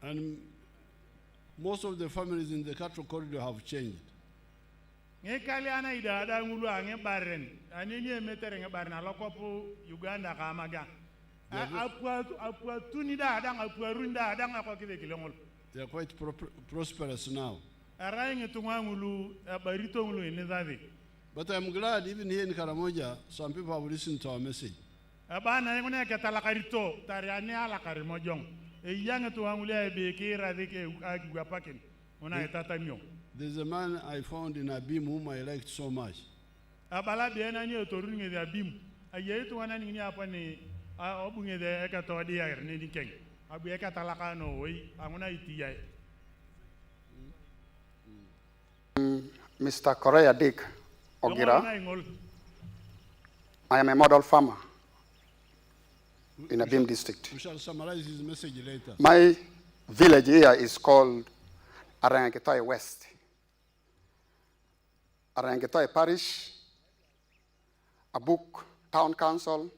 And most of the families in the cattle corridor have changed. They are quite prosperous now. But I'm glad even here in Karamoja, some people have listened to our message. There's a man I found in Abim whom I liked so much. Mr. Korea Dick Ogira. I am a model farmer in Abim District. We shall summarize his message later. My village here is called Arangetoy West. Arangetoy Parish, Abuk Town Council,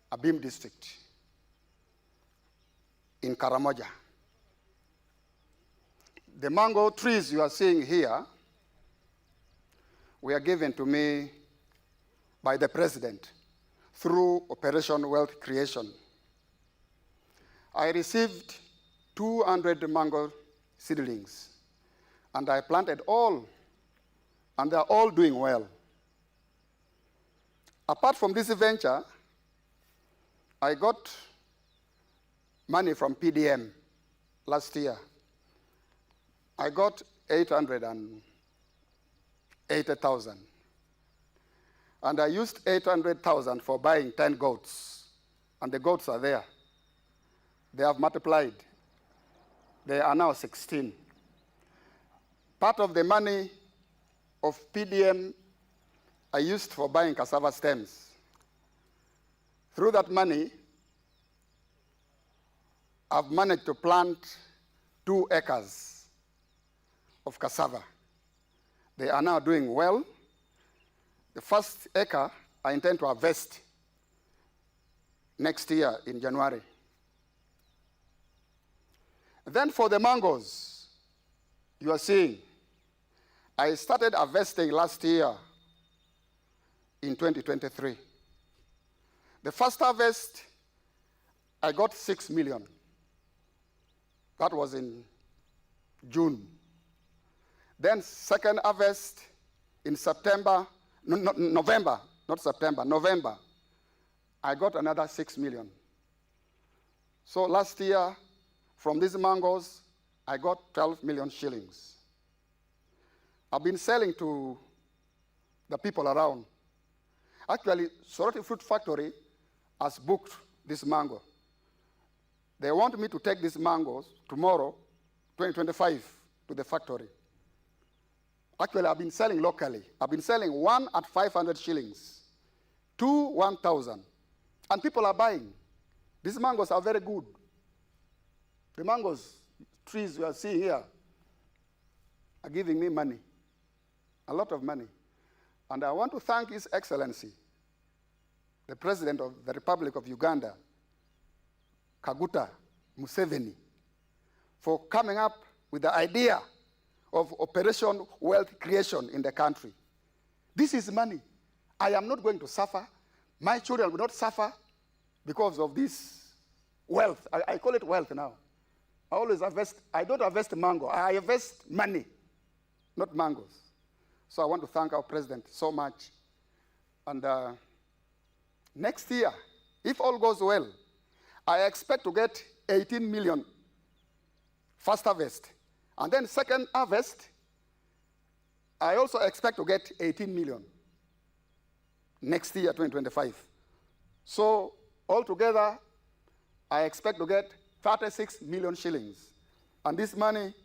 Abim District in Karamoja. The mango trees you are seeing here were given to me by the President through Operation Wealth Creation. I received 200 mango seedlings, and I planted all, and they're all doing well. Apart from this venture, I got money from PDM last year. I got 880,000. And I used 800,000 for buying 10 goats. And the goats are there. They have multiplied. They are now 16. Part of the money of PDM I used for buying cassava stems. Through that money, I've managed to plant 2 acres of cassava. They are now doing well. The first acre, I intend to harvest next year in January. Then for the mangoes, you are seeing, I started harvesting last year in 2023. The first harvest, I got 6 million. That was in June. Then second harvest in November, I got another 6 million. So last year, from these mangoes, I got 12 million shillings. I've been selling to the people around. Actually, Soroti Fruit Factory has booked this mango. They want me to take these mangoes tomorrow, 2025, to the factory. Actually, I've been selling locally. I've been selling 1 at 500 shillings, 2, 1,000. And people are buying. These mangoes are very good. The mangoes trees you are seeing here are giving me money, a lot of money. And I want to thank His Excellency, the President of the Republic of Uganda, Karamoja Museveni, for coming up with the idea of Operation Wealth Creation in the country. This is money. I am not going to suffer. My children will not suffer because of this wealth. I call it wealth now. I always harvest. I don't harvest mango. I harvest money, not mangoes. So I want to thank our president so much. And next year, if all goes well, I expect to get 18 million first harvest. And then second harvest, I also expect to get 18 million next year, 2025. So altogether, I expect to get 36 million shillings. And this money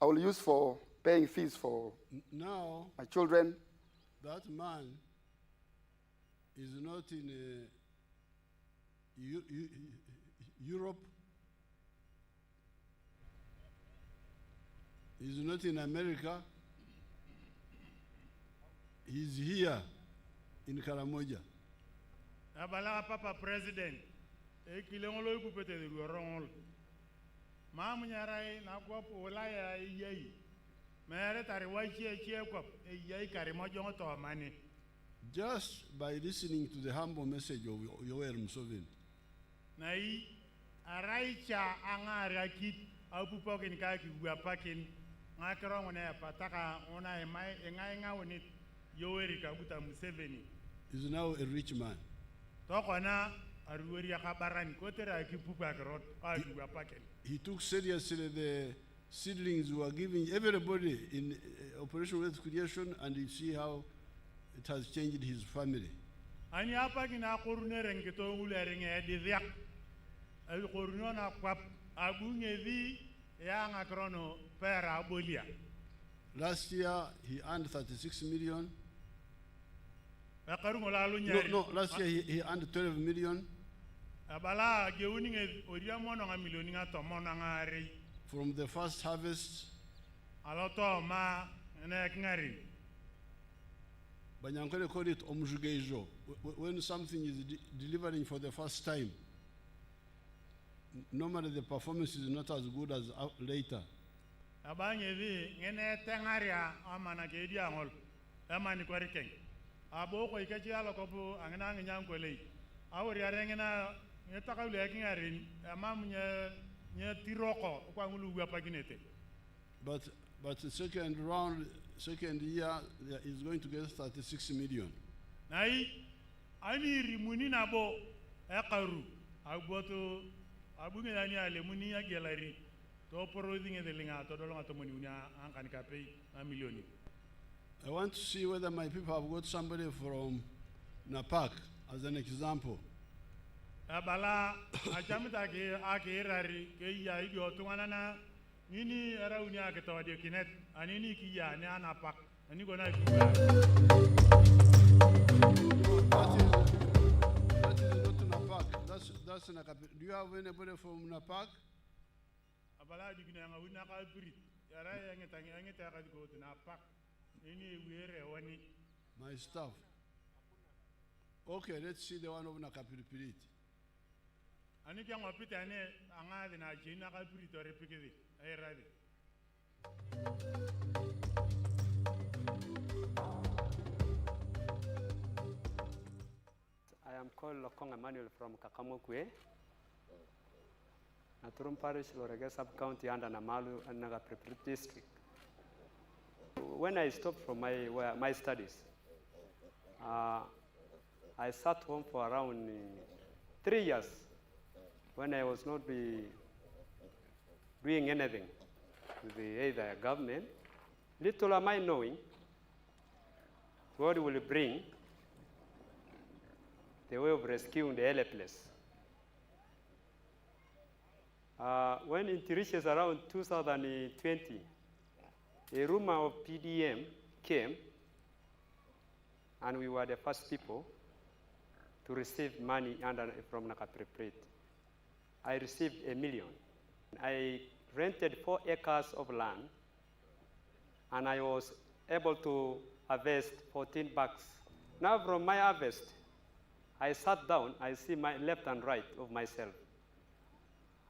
I will use for paying fees for my children. That man is not in Europe. He's not in America. He's here in Karamoja. Abala Papa President, ekilengolo ikupete rorongol. Mamu nyarai na kwa polaya yei. Mere tari wachie kwa yei Karamoja ngoto amani. Just by listening to the humble message of Yoweri Museveni. Nai araicha angara kit apupokin kaki guapakin ngakero ngone pataka ona emai enga woni Yoweri Kaguta Museveni is now a rich man. Tokona aruweri akabarani kotera kipupa kerot guapakin. He took seriously the seedlings we were giving everybody in Operation Wealth Creation, and you see how it has changed his family. Ani apa kina korune rengito ulerenge ediak. Al koruno na kwap abungevi ya ngakrono pera bolia. Last year he earned 36 million. No, last year he earned 12 million. Abala geuninge oriamono nga milioni nga tomono ngari. From the first harvest. Aloto ma ngari. Banyankole call it omjugejo. When something is delivering for the first time, normally the performance is not as good as later. Abanyevi ngene tengaria amana kedi angol amani kwarikeng aboko ikechi alokobu angana nyankwele awori arengena nyetakawle kingarin amamnye nye tiroko kwa ngulu paginete. But the second year is going to get 36 million. Nai ani rimuni nabo ekaru Agboto abungani ale muni ya gelari to poroiding the linga to dolonga to muni ankanika pay a million. I want to see whether my people have got somebody from Napak as an example. Abala achamita ke ake rari ke ya idio tungana nini ara unia ke to de kinet anini ki ya ne Napak ani gona That is not Napak. That's Nakapi. Do you have anybody from Napak? Abala digina nga wina ka prit yara yangeta ka go to Napak nini were wani My staff. Okay, let's see the one of Nakapirit. Ani kya ngapita ane anga de na jina ka prit ore pikiri ay radi. I am called Lokong Emmanuel from Kakamokwe, Naturum Parish, Lorege Sub-County under Namalu and Napak District. When I stopped from my studies, I sat home for around 3 years when I was not doing anything with either government. Little am I knowing God will bring the way of rescuing the helpless. When it reaches around 2020, a rumor of PDM came, and we were the first people to receive money from Nakaprepret. I received $1 million. I rented 4 acres of land, and I was able to harvest 14 bags. Now from my harvest, I sat down, I see my left and right of myself.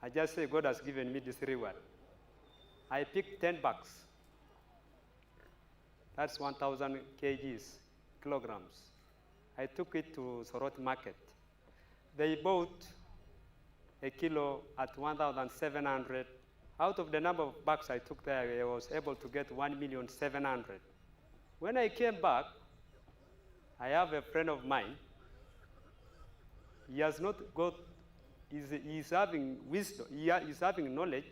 I just say, God has given me this reward. I picked 10 bags. That's 1,000 kilograms. I took it to Sorot market. They bought a kilo at 1,700. Out of the number of bags I took there, I was able to get 1,700,000. When I came back, I have a friend of mine. He has not got, he's having wisdom, he's having knowledge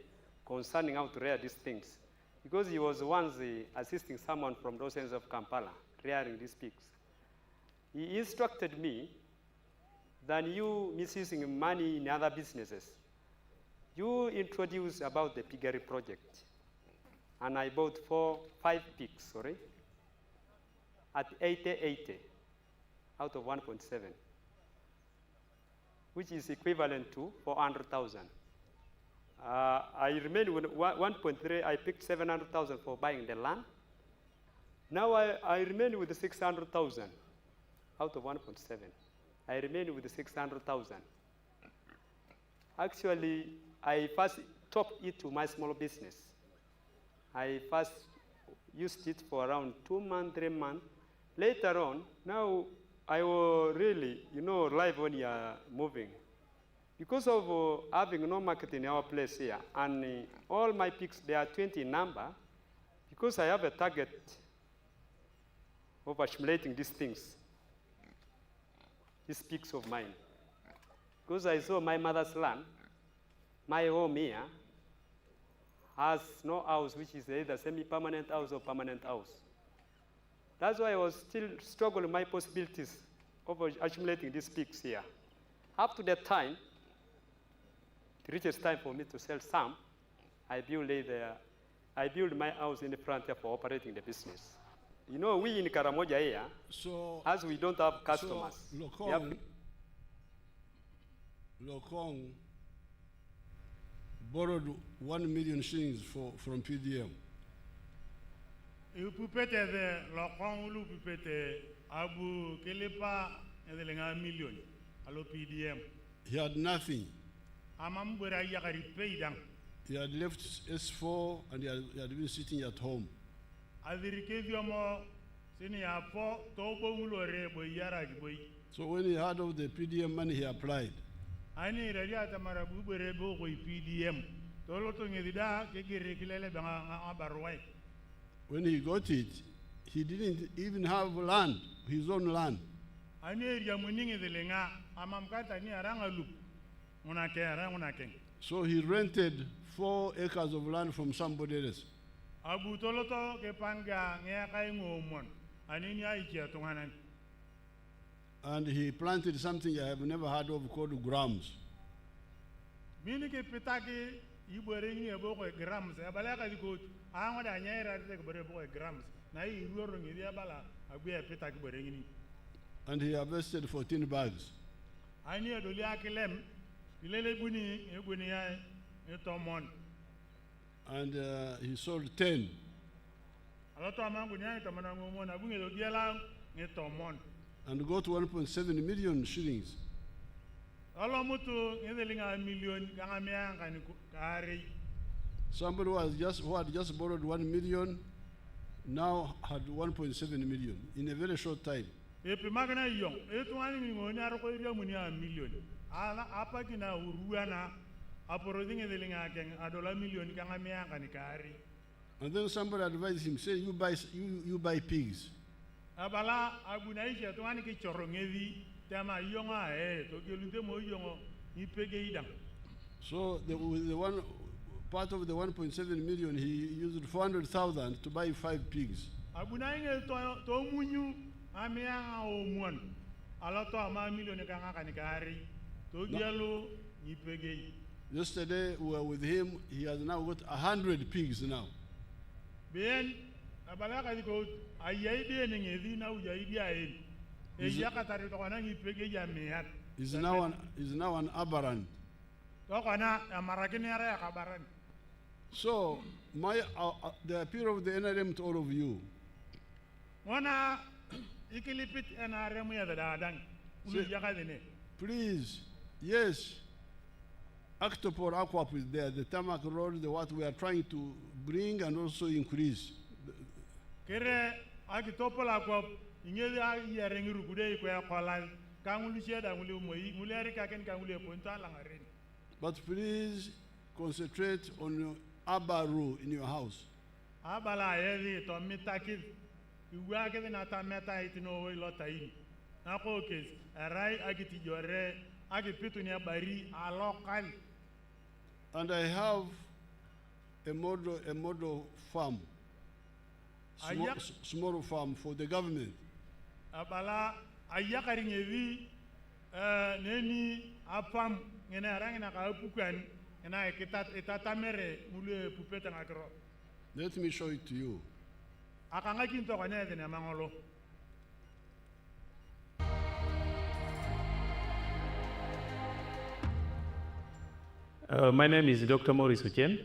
concerning how to rear these things. Because he was once assisting someone from those ends of Kampala, rearing these pigs. He instructed me that you misusing money in other businesses, you introduce about the piggery project. And I bought 5 pigs, at 80 out of 1.7. Which is equivalent to 400,000. I remained with 1.3, I picked 700,000 for buying the land. Now I remain with 600,000 out of 1.7. I remain with 600,000. Actually, I first topped it to my small business. I first used it for around 2 months, 3 months. Later on, now I will really, live when you are moving. Because of having no market in our place here, and all my pigs, they are 20 in number, because I have a target of accumulating these things, these pigs of mine. Because I saw my mother's land, my home here, has no house, which is either semi-permanent house or permanent house. That's why I was still struggling with my possibilities of accumulating these pigs here. Up to that time, it reaches time for me to sell some. I build my house in the frontier for operating the business. We in Karamoja here, as we don't have customers. So Lokong borrowed 1 million shillings from PDM. You pupete the Lokong lu pupete abu kelepa edelenga million alo PDM. He had nothing. Amambura yakari paydang. He had left S4 and he had been sitting at home. So when he heard of the PDM money, he applied. When he got it, he didn't even have land, his own land. So he rented 4 acres of land from somebody else. Abu toloto ke panga ngea kai ngomon. Anini ai kia tunganan. And he planted something I have never heard of called grams. Mini ke pitaki iborengi eboko grams. Abala ka dikot. Ango da nyaira te ko boko grams. Na I ruoro ngi abala abu e pitaki borengi. And he harvested 14 bags. Ani adoli akilem. Ilele buni ebuni ya etomon. And he sold 10. And got 1.7 million shillings. Somebody who had just borrowed 1 million now had 1.7 million in a very short time. And then somebody advised him, say, you buy pigs. So the one part of the 1.7 million, he used 400,000 to buy 5 pigs. Yesterday we were with him. He has now got 100 pigs now. Is now an aberrant. So the appeal of the NRM to all of you. Please, yes, Octopor Aquap is there, the tarmac road, what we are trying to bring and also increase. But please concentrate on Abaru in your house. And I have a model farm, small farm for the government. Let me show it to you. My name is Dr. Maurice Uchen.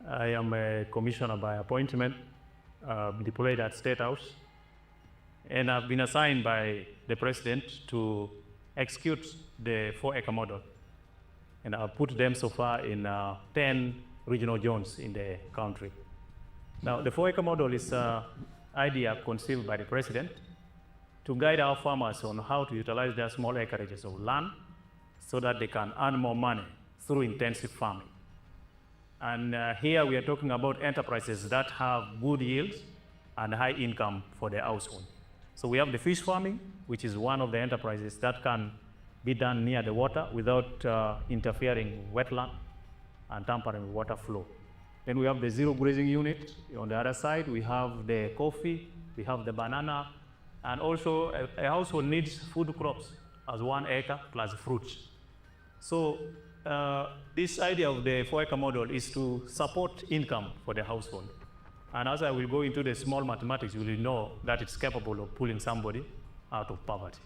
I am a commissioner by appointment, deployed at State House, and I've been assigned by the President to execute the 4-acre model. And I've put them so far in 10 regional zones in the country. Now, the 4-acre model is an idea conceived by the President to guide our farmers on how to utilize their small acreages of land so that they can earn more money through intensive farming. And here we are talking about enterprises that have good yields and high income for their household. So we have the fish farming, which is one of the enterprises that can be done near the water without interfering with wetland and tampering with water flow. Then we have the zero grazing unit. On the other side, we have the coffee, we have the banana, and also a household needs food crops as 1 acre plus fruits. So this idea of the 4-acre model is to support income for the household. And as I will go into the small mathematics, you will know that it's capable of pulling somebody out of poverty.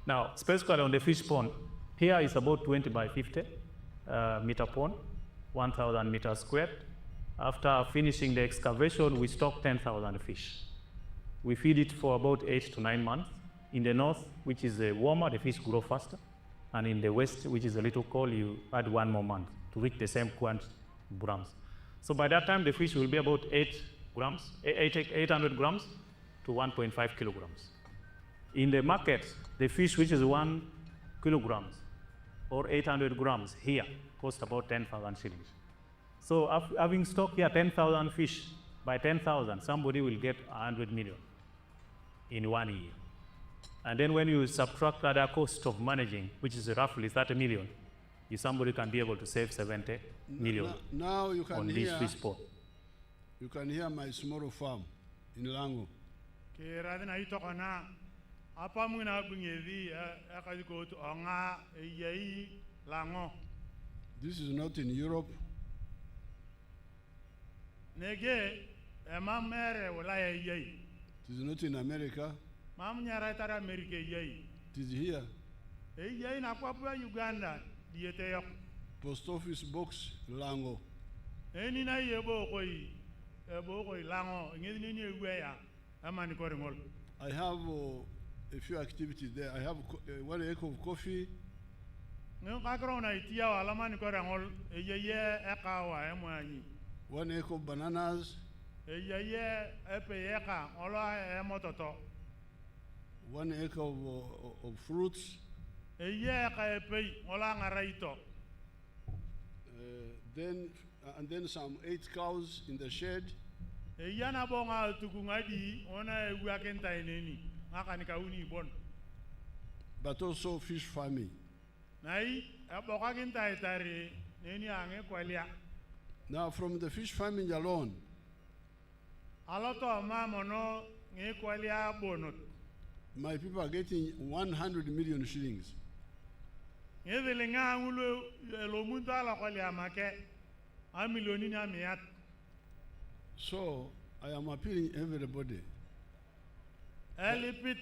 Now, specifically on the fish pond, here is about 20 by 50 meter pond, 1,000 meters squared. After finishing the excavation, we stock 10,000 fish. We feed it for about 8 to 9 months. In the north, which is warmer, the fish grow faster. And in the west, which is a little cold, you add 1 more month to reach the same quantity of grams. So by that time, the fish will be about 800 grams to 1.5 kilograms. In the market, the fish which is 1 kilograms or 800 grams here cost about 10,000 shillings. So having stocked here 10,000 fish, by 10,000, somebody will get 100 million in 1 year. And then when you subtract other cost of managing, which is roughly 30 million, if somebody can be able to save 70 million Now you can on this hear, fish pond. you can hear my small farm in Lango. ke radina itokana apa muna bunyevi akadiko to onga yei lango This is not in Europe. nege emamere wala yei It is not in America. mam nyara tara america yei It is here. yei na kwa Uganda diete yok Post office box Lango. eni na yebo koi lango ngeni ni ewe ya amani ko ringol I have a few activities there. I have 1 acre of coffee. ngem kakro na itia wala mani ko ringol yeye ekawa emwanyi 1 acre of bananas. yeye epeyeka ola emototo 1 acre of fruits. yeye ka epey ola ngaraito And then some 8 cows in the shed. yana bonga tukungadi ona ewa eneni ngaka nikauni bon But also fish farming. nai aboka kenta tare neni ange kwalia Now from the fish farming alone, aloto mamono nge kwalia bonot my people are getting 100 million shillings. ngevelenga ngulo lomuntu ala kwalia make a milioni na miat So I am appealing everybody elipit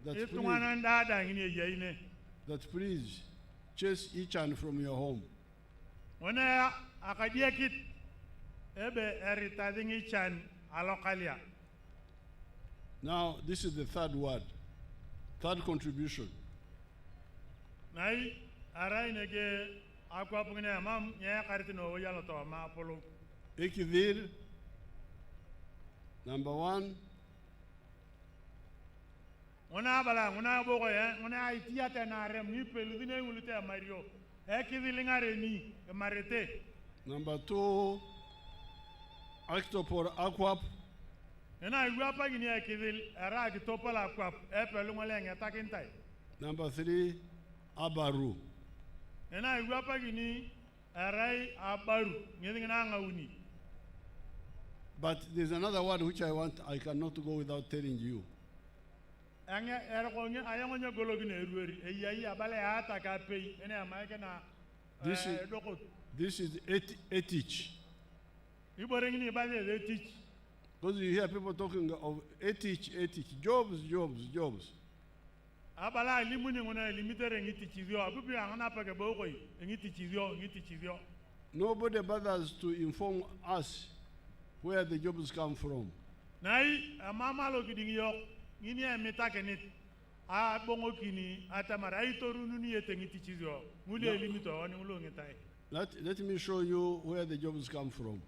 that itungana ndada ngine yeine please chase each and from your home. ona akadia kit ebe eritadingi chan alokalia Now this is the third word, third contribution. nai arai nege akwa pungine mam nya karitino yalo to ma polo Ekidil, number 1. ona bala ona bogo ya ona itia tena rem ni peludine ulite mario ekidilinga reni marete Number 2, Octopor Aquap. ena iwapa gini ekidil ara kitopala akwap epelungole ngeta kintai Number 3, Abaru. ena iwapa gini arai abaru ngedingina ngauni But there's another word which I cannot go without telling you. ange erkonye ayangonye gologine erueri eyayi abale ata ka pei ene amaike na dokot This is etich. iborengini bale they teach Because you hear people talking of etich, jobs. abala limuni ngona limitere ngiti chizio abubi angana pake bokoi ngiti chizio Nobody bothers to inform us where the jobs come from. nai mama lo kidingio ngini emitake nit a bongo kini atamara itorunu ni etengiti chizio ngule limito oni ngulo ngitai Let me show you where the jobs come from.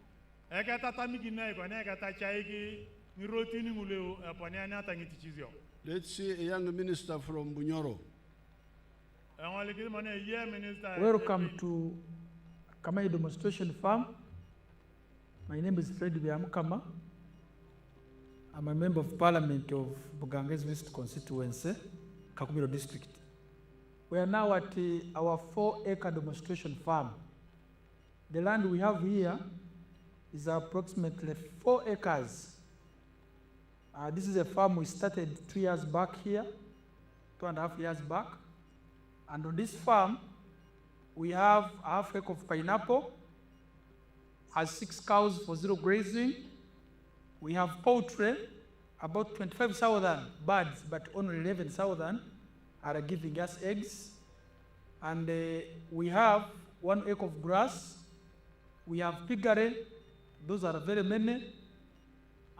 ekata tamiki nai kwa ekata chaiki ngirotini ngule apani ana tangiti chizio Let's see a young minister from Bunyoro. Welcome to Kamai Demonstration Farm. My name is Fred Biamukama. I'm a member of Parliament of Buganges West Constituency, Kakumiro District. We are now at our 4-acre demonstration farm. The land we have here is approximately 4 acres. This is a farm we started 2 years back here, 2.5 years back. And on this farm, we have a half acre of pineapple, has 6 cows for 0 grazing. We have poultry, about 25,000 birds, but only 11,000 are giving us eggs. And we have 1 acre of grass. We have piggery, those are very many.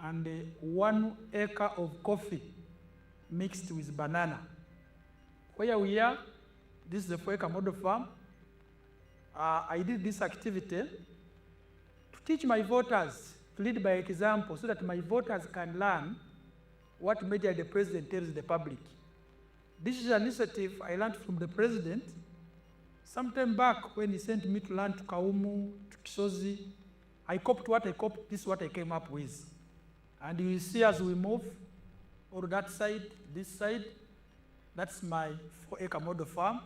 And 1 acre of coffee mixed with banana. Where we are, this is the 4-acre model farm. I did this activity to teach my voters to lead by example so that my voters can learn what media the president tells the public. This is an initiative I learned from the president sometime back when he sent me to learn to Kaumu, to Kisozi. I copied what I copied, this is what I came up with. And you will see as we move, or that side, this side, that's my 4-acre model farm.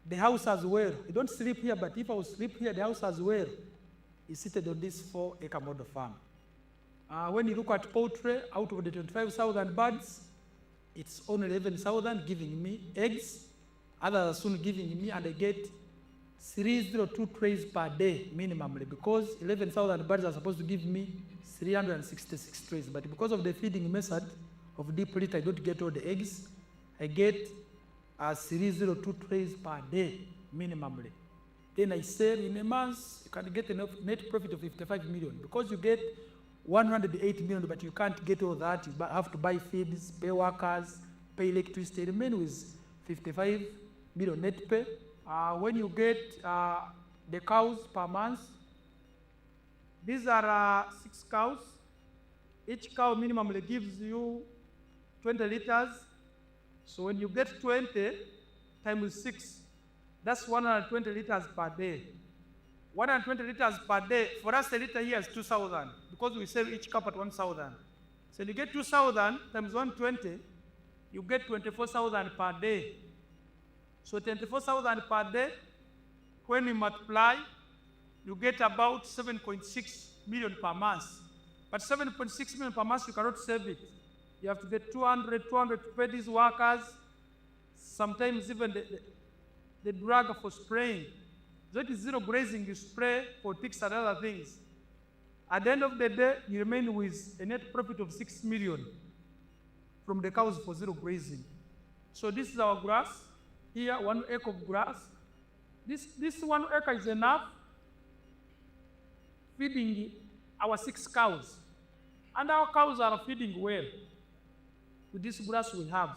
the house as well. I don't sleep here, but if I would sleep here, the house as well is seated on this 4-acre model farm. When you look at poultry, out of the 25,000 birds, it's only 11,000 giving me eggs. Others are soon giving me, and I get 302 trays per day minimally, because 11,000 birds are supposed to give me 366 trays. But because of the feeding method of deep litter, I don't get all the eggs. I get 302 trays per day minimally. Then I sell in a month, you can get a net profit of 55 million, because you get 108 million, but you can't get all that. You have to buy feeds, pay workers, pay electricity, remain with 55 million net pay. When you get the cows per month, these are 6 cows. Each cow minimally gives you 20 liters. So when you get 20 times 6, that's 120 liters per day. 120 liters per day, for us a liter here is 2,000, because we sell each cup at 1,000. So you get 2,000 times 120, you get 24,000 per day. So 24,000 per day, when you multiply, you get about 7.6 million per month. But 7.6 million per month, you cannot save it. You have to get 200 to pay these workers, sometimes even the drug for spraying. That is zero grazing, you spray for ticks and other things. At the end of the day, you remain with a net profit of 6 million from the cows for zero grazing. So this is our grass. Here, 1 acre of grass. This 1 acre is enough feeding our 6 cows. And our cows are feeding well with this grass we have.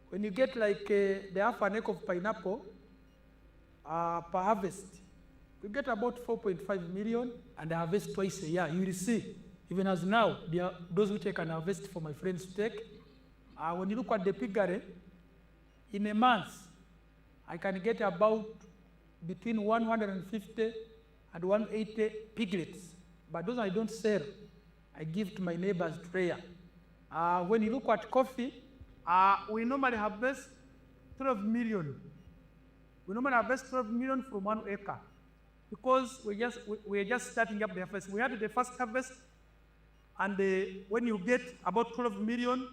When you get like the half an acre of pineapple, per harvest, you get about 4.5 million, and I harvest twice a year. You will see, even as now, there are those who take and harvest for my friends to take. When you look at the piggery, in a month, I can get about between 150 and 180 piglets. But those I don't sell, I give to my neighbors to prayer. When you look at coffee, we normally harvest 12 million. We normally harvest 12 million from 1 acre, because we're just starting up the harvest. We had the first harvest, and when you get about 12 million,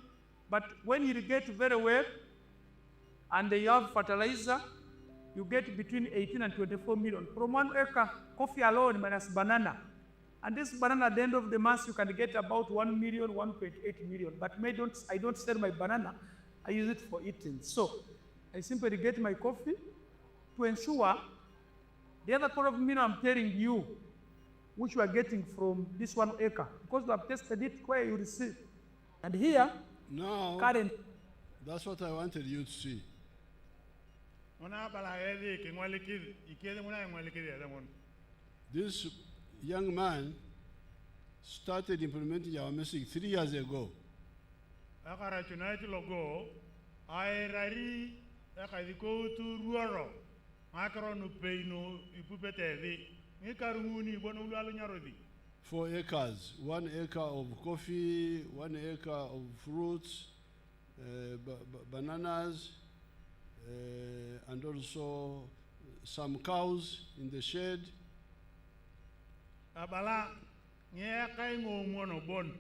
but when you irrigate very well, and you have fertilizer, you get between 18 and 24 million. From 1 acre, coffee alone minus banana. And this banana, at the end of the month, you can get about 1 million, 1.8 million. But I don't sell my banana, I use it for eating. So I simply get my coffee to ensure the other 12 million I'm telling you, which you are getting from this 1 acre, because you have tested it where you receive. And here, now, current. That's what I wanted you to see. This young man started implementing our message 3 years ago. Four acres, 1 acre of coffee, 1 acre of fruits, bananas, and also some cows in the shed. Abala nye kai ngomono bon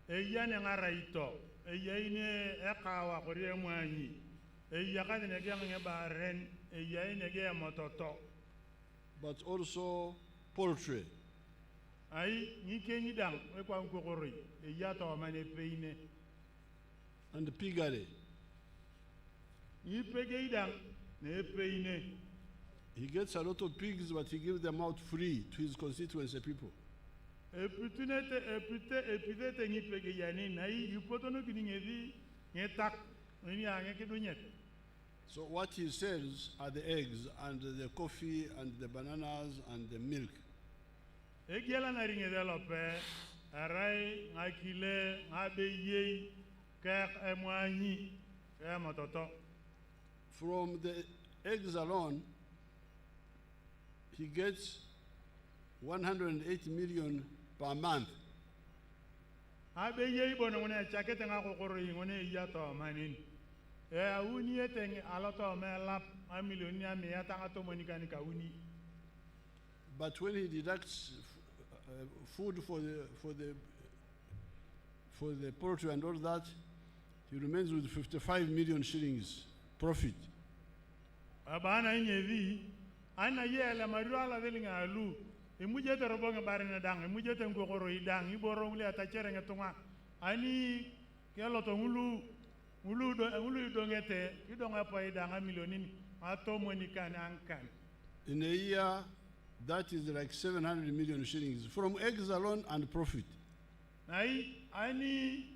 eya ne ngaraito eya ine ekawa kori emwanyi eya ka ne ge nge baren eya ine ge mototo, but also poultry. Ai ni kenyi dang e kwa nkokori eya to mane peine, and piggery. Ni pege dang ne peine. He gets a lot of pigs, but he gives them out free to his constituency people. So what he sells are the eggs and the coffee and the bananas and the milk. From the eggs alone, he gets 180 million per month. a million ya me ya tanga to monika ni kauni. But when he deducts food for the poultry and all that, he remains with 55 million shillings profit. Abana inyevi ana yele maruala delinga alu imuje to robonga barina dang imuje te ngokoro idang iboro ule atachere ngetonga ani kelo to ngulu do ngete idonga pa idanga milionini ato monika ni ankan. In a year, that is like 700 million shillings from eggs alone and profit. Nai ani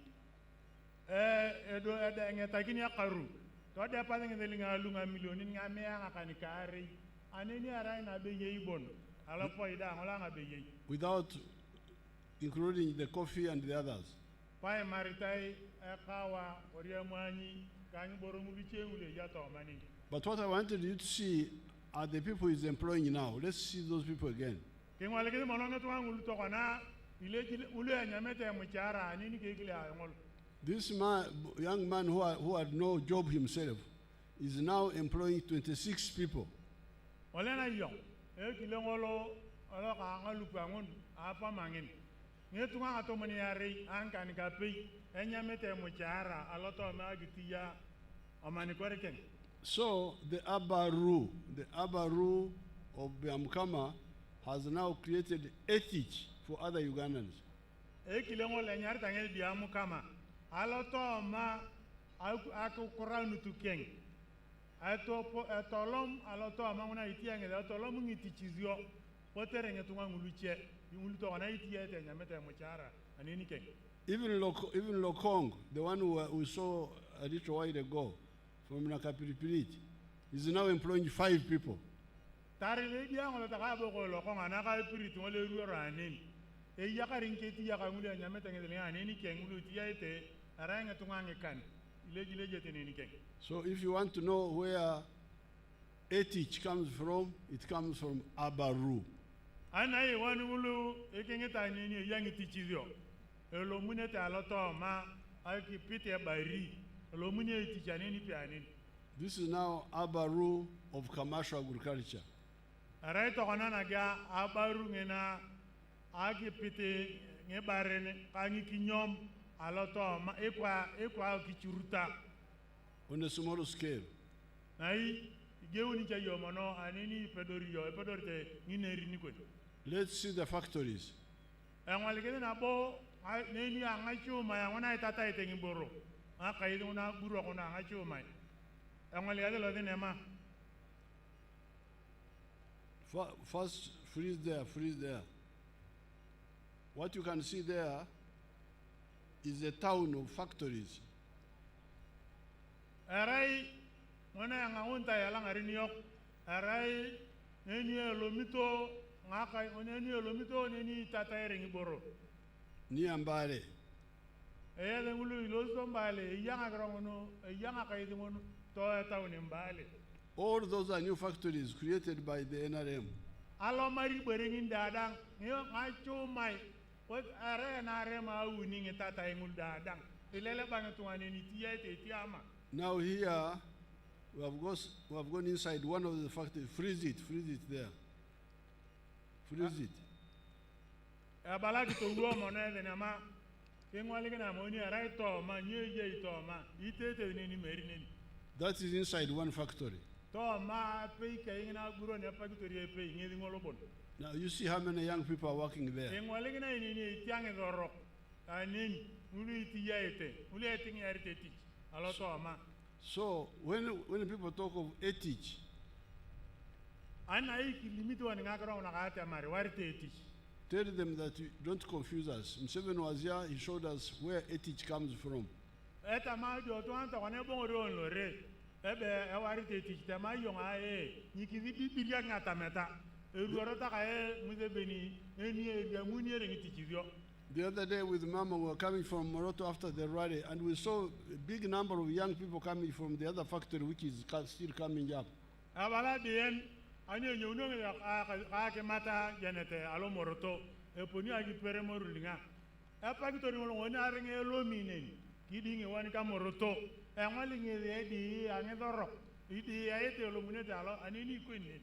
edo ngeta kini akaru to de pa ngelinga alu nga milionini nga me nga kanikari aneni arai na be yeibon ala po idanga la nga be yei without including the coffee and the others. Pai maritai kawa oriamani kanyi boro mubiche ule jato mani. But what I wanted you to see are the people he's employing now. Let's see those people again. Kengwalekele mononga tuwa ngulu tokana ile ule nyamete mchara anini kekile ayongol. This young man who had no job himself is now employing 26 people. Olena yong kile ngolo ala ka ngalupa ngon apa mangin. Ngetunga ato mani yari ankan kapi enyamete mchara aloto magitiya amani kwereken. So the Abaru of Biamkama has now created ethics for other Ugandans. Kilengo lenyar tangel Biamkama aloto ma akukura nutukeng atolom aloto ma una itiange atolom ngitichizio potere ngetunga nguluche nguluto ana itiete nyamete mchara anini keng. Even Lokong, the one who we saw a little while ago from Nakapiripirit, is now employing 5 people. So if you want to know where ethics comes from, it comes from Abaru. This is now Abaru of commercial agriculture. On a smaller scale. Let's see the factories. First, freeze there. What you can see there is a town of factories. Niambale. All those are new factories created by the NRM. Now here, we have gone inside one of the factories. Freeze it there. Freeze it. That is inside one factory. Now you see how many young people are working there. So when people talk of ethics, tell them that you don't confuse us. Museveni was here, he showed us where ethics comes from. The other day with Mama, we were coming from Moroto after the rally, and we saw a big number of young people coming from the other factory, which is still coming up. Iti ayete olomunete alo anini kwini.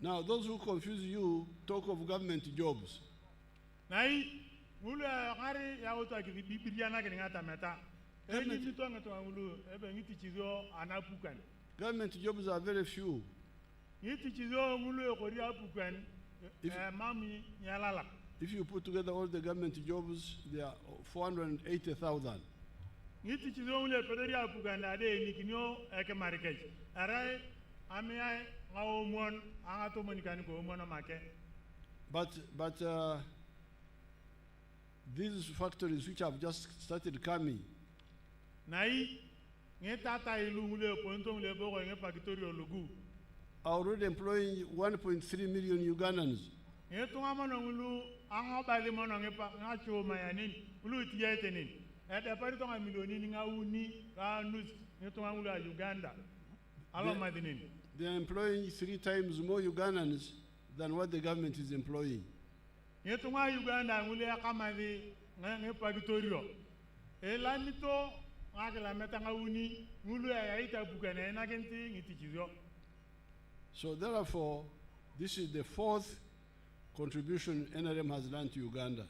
Now, those who confuse you talk of government jobs. Nai mulu ngari ya uto akiti bibiriana kini ngata meta. Eni nito ngato mulu ebe ngiti chizo anapukan. Government jobs are very few. Ngiti chizo mulu ekori apukan. Mami nyalala. If you put together all the government jobs, they are 480,000. Ngiti chizo mulu ekori apukan ade nikinyo eke marikej. Arai amiyai ngaomon angato monikani ko omona make. But these factories which have just started coming, Nai ngetata ilu mulu ponto mulu boko nge factory olugu. are already employing 1.3 million Ugandans. Ngetunga mono mulu angobali mono ngepa ngacho mayanin mulu tiyetenin. Ede pari tonga milioni nga uni ka nus ngetunga mulu a Uganda. Alo madinin. They are employing 3 times more Ugandans than what the government is employing. Ngetunga Uganda mulu ya kamadi nge factory. Elanito ngakela meta nga uni mulu ya ita bukana na kenti ngitichizo. So therefore, this is the 4th contribution NRM has done to Uganda.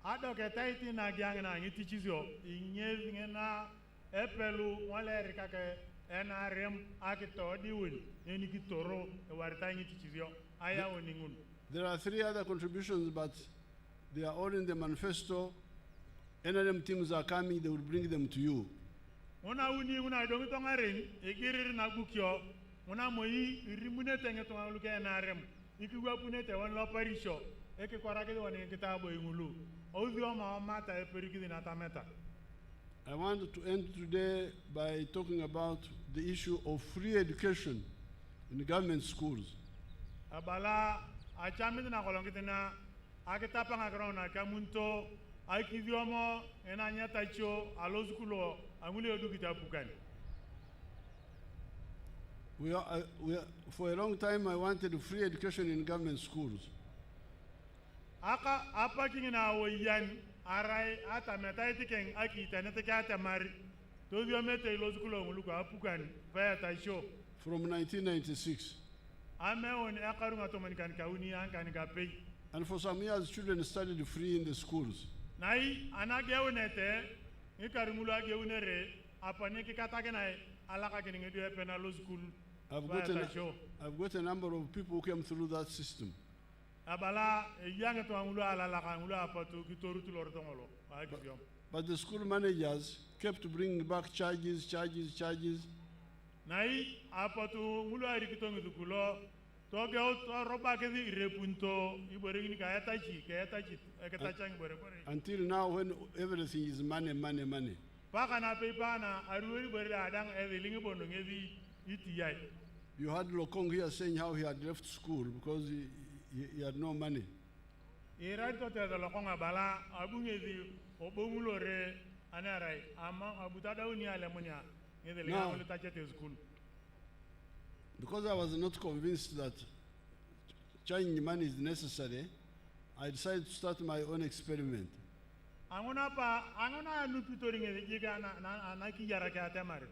Ado ketaiti na giang na ngitichizo inyezi ngena epelu wale rikake NRM akito diwin eni kitoro warita ngitichizo aya oningun. There are 3 other contributions, but they are all in the manifesto. NRM teams are coming, they will bring them to you. Una uni una dongito ngarin igiri na bukyo una moyi rimunete ngeto luke NRM ikiwa punete wan lo parisho eke korake woni kitabo ingulu ozio ma mata e perikidi na tameta. I want to end today by talking about the issue of free education in government schools. Abala achamit na kolongitina akitapa ngakrona kamunto aikidiomo enanya tacho alozkulo amule odukita pukani. For a long time, I wanted free education in government schools. Aka apa kingina woyan arai ata metaiti ken aki tanete kata mari tozio mete ilozkulo muluko apukani via taisho. From 1996. Ame on akarunga to manikan kauni ankani kapei. And for some years, children studied free in the schools. Nai anageunete ikarumulu ageunere apane kikatake nai alaka kiningedu penalo school. I've got a number of people who came through that system. Abala yange to angulu alaka angulu apatu kitoru tulortongolo. But the school managers kept bringing back charges. Nai apatu ngulu arikitongi tukulo toge roba kezi repunto iborigini kayatachi ekatachang borebore. Until now, when everything is money. Paka na pepana arueri bore adang evelingi bondongezi itiyai. You had Lokong here saying how he had left school because he had no money. Iraito te Lokong abala abungezi obongulore anarai ama abutada uni alemonia Now, school. Because I was not convinced that changing money is necessary, I decided to start my own experiment. Angona nupitoringe jiga na ki yara ka temare.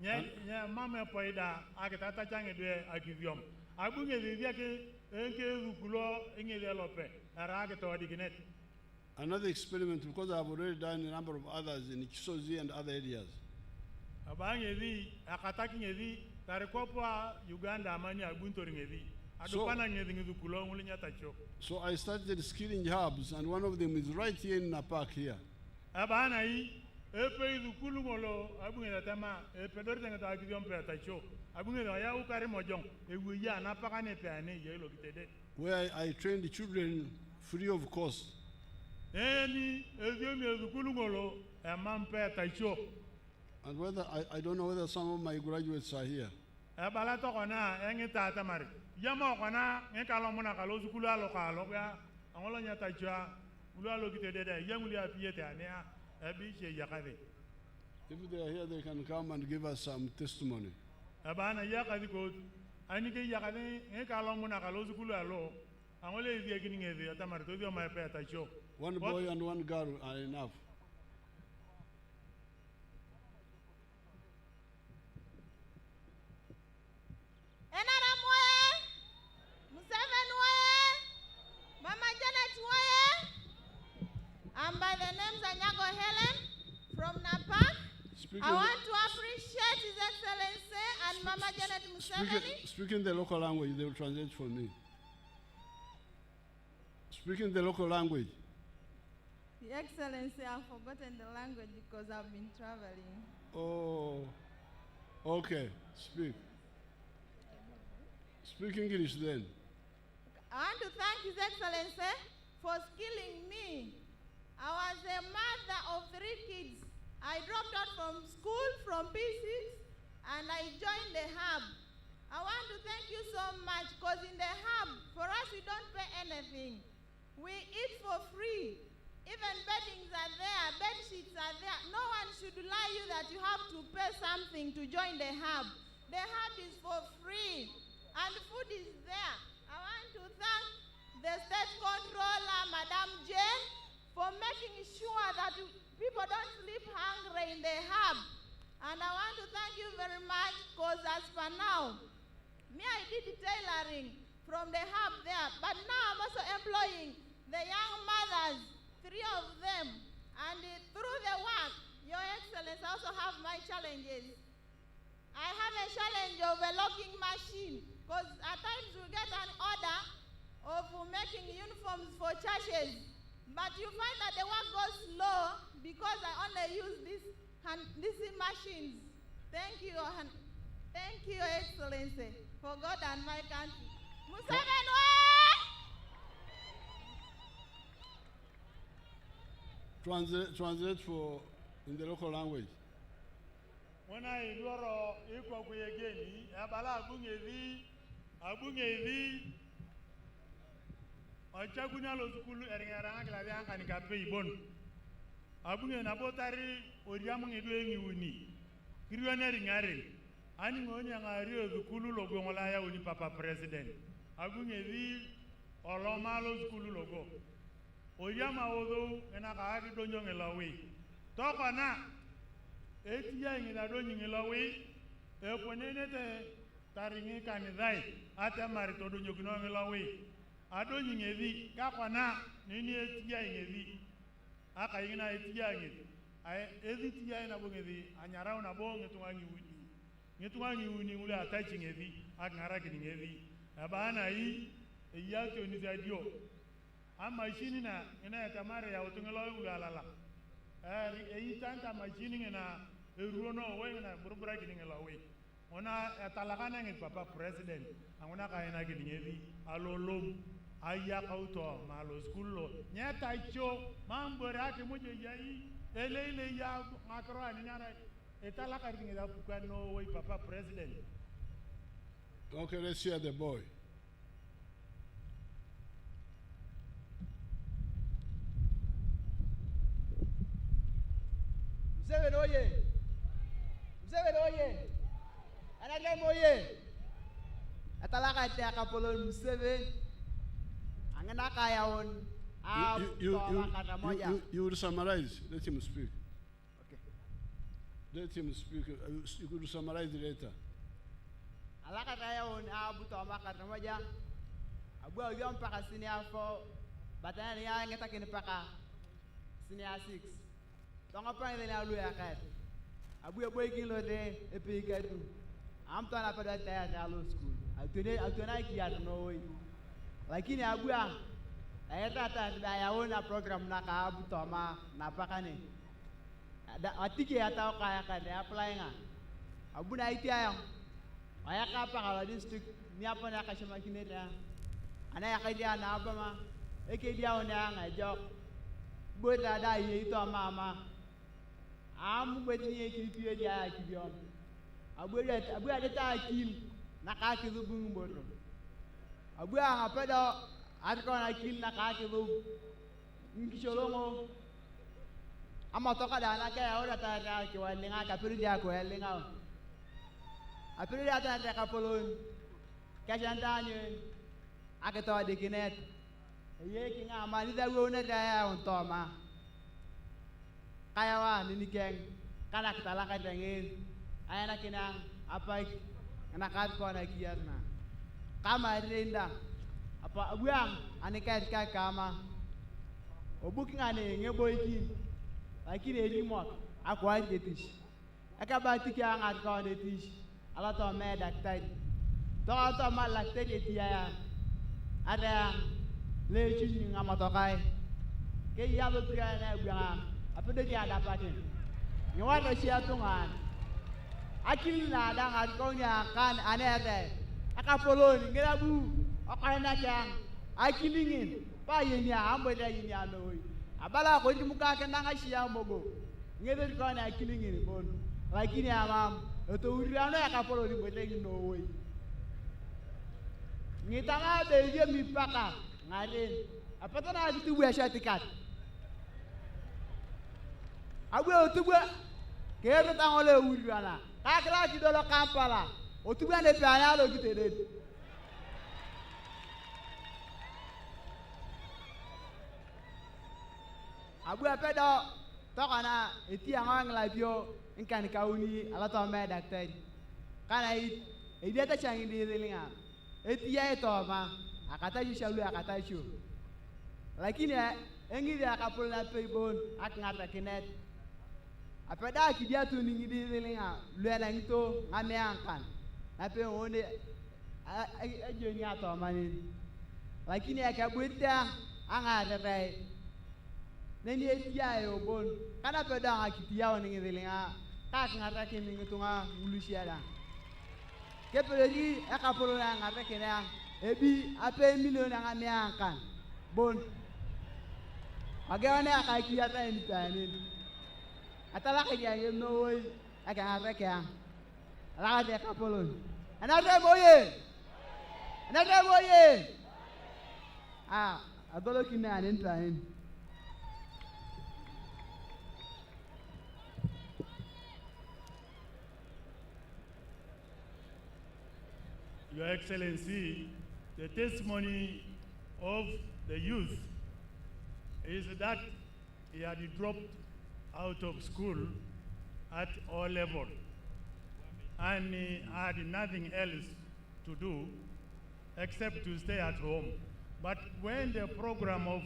Nya mama poida akitata change dwe akiviom. Abunge vivia ke enke rukulo inge develope. Ara ke to diginet. Another experiment, because I have already done a number of others in Kisozi and other areas. Abange vi akataki ngevi tarikopa Uganda amani agbuntoringevi. Adopana ngezi rukulo ngulinya tacho. So I started skilling hubs, and one of them is right here in Napak here. Abana yi epe rukulu molo abunge datama epe dorte ngata akidiom pe tacho. Abunge ya ukari mojong ewu ya Napaka ne pe ane yelo kitede. Where I trained the children free of cost. Eni eziomi rukulu molo emampe tacho. And whether I don't know whether some of my graduates are here. Abala to kona engita tamari. Yama kona ngekalomuna kalo zukulu alo ya angolo nyata jwa ulu alo kitede yamuli apiete ania ebi yakade. If they are here, they can come and give us some testimony. Abana yakadi ko anike yakade ngekalomuna kalo zukulu alo angolo ezi ekini ngezi atamari to dio mai pe tacho. One boy and one girl are enough. I want to appreciate His Excellency and Mama Janet Museveni. Speaking the local language, they will translate for me. Speaking the local language. Your Excellency, I've forgotten the language because I've been traveling. Oh, okay, speak. Speak English then. I want to thank His Excellency for skilling me. I was a mother of 3 kids. I dropped out from school from P6 and I joined the hub. I want to thank you so much because in the hub, for us, we don't pay anything. We eat for free. Even beddings are there, bed sheets are there. No one should lie you that you have to pay something to join the hub. The hub is for free and food is there. I want to thank the state controller, Madam Jane, for making sure that people don't sleep hungry in the hub. And I want to thank you very much because as for now, me, I did tailoring from the hub there, but now I'm also employing the young mothers, 3 of them. And through the work, Your Excellency, I also have my challenges. I have a challenge of a locking machine because at times we get an order of making uniforms for churches. But you find that the work goes slow because I only use these machines. Thank you, Your Excellency, for God and my country. Museveni! Translate for in the local language. When I loro iko kuyegeni, abala abungevi. Ochagunya lo sukulu eringaranga kila bianca ni kape ibon. Abunge na botari oriamu ngidu engiuni. Kiriwane ringare. Ani ngonya ngari sukulu logo ngolaya uni Papa President. Abunge vi oloma lo sukulu logo. Oriama odo ena kaagi donyo ngelawi. Toko na etiya ngida donyo ngelawi. Eponene te taringi kanidai ate marito donyo kino ngelawi. Ado nyingevi kakwana nini etiya ngevi aka yina etiya ngevi ay ezi tiya ina bongevi anyara una bonge ngetungangi uni ule atachi ngevi akngara kini ngevi abana hii yato ni zadio ama machine na ina tamare ya utungelo ulalala tanta machine na eruno we na burbura kini ngelawe ona atalakana ngi Papa President angona kaina kini ngevi alolom aya kauto malo skullo nyata cho mambo yake moja yai ele ya makro anyara etala kari da kukano we Papa President. Okay, let's hear the boy. Museveni oye. Museveni oye. Anagem oye. Atala kati akapolo Museveni. You will summarize. Let him speak. Okay. Let him speak. You could summarize later. Alaka tayaon abu to makata moja. Abu yom paka senior 4. Batana ya ngeta kini paka senior 6. Tonga pa ile alu ya kat. Abu boy kilo de epikatu. Am to na pada taya alu school. Atuna ki ya no way. Lakini abua ayata yaona program na kaabu toma napakane atike ata kaya kade apply nga abuna itia ayaka pa kala district ni apa na kashima kineta ana yakadia na abama ekedia ona nga jok boda da ye to mama am bedi ekipie dia kibiom abua de ta kil na ka kizubungu bodo abu ang apedo atko na kil na kakibu nkisholongo ama toka dana kaya ora ta kiwalinga kapiri dia ko elinga apiri dia ta kapolon kashandanye aketo dikinet ye kinga mali da wona da ya untoma kaya wa nini keng kana kitala ka dengin ayana kinang apa nakat ko na kiyarna kama rinda apa abuang anikat ka kama obuking ane ngeboyki lakini elimo akwa ndetish akabati kya ngat ko de tish ala to me daktai to ma lakte de tiya ada le chini ngamato kai ke ya lo pria na bua apede dia dapatin ni wa do sia tungan akil na da ngat ko nya kan anete akapolo ni ngirabu akana kyang akilingin pa yenya ambo da yenya no abala ko ndi muka ke nanga sia mogo ngede ko na akilingin bon lakini amam to uriano akapolo ni botengi no we ngitanga de ye mipaka ngaren apatana ditu bua shatikat agwe otugwe kero tangole uriana akla kidolo kampala otugwe ne piana lo kitede agwe pedo tokana eti angangla bio inkani kauni ala to me dakter kana ideta changi dilinga eti ya to ma akata yishalu akata shu lakini engidi akapula peibon akngata kinet apeda kidia tu ningi dilinga luela ngito ngame ankan ape one ajoni ato mani lakini akabwita angare neni etia yo bon kana peda ngakitia oningi dilinga tak ngata kiningi tunga ulusiada kepelegi akapolo ngata kena ebi ape million ngame ankan bon agawane akakia ta entane atala ke ya no way aga ngata kya la de kapolo anade boye agolo kina entane. Your Excellency, the testimony of the youth is that he had dropped out of school at all levels and he had nothing else to do except to stay at home. But when the program of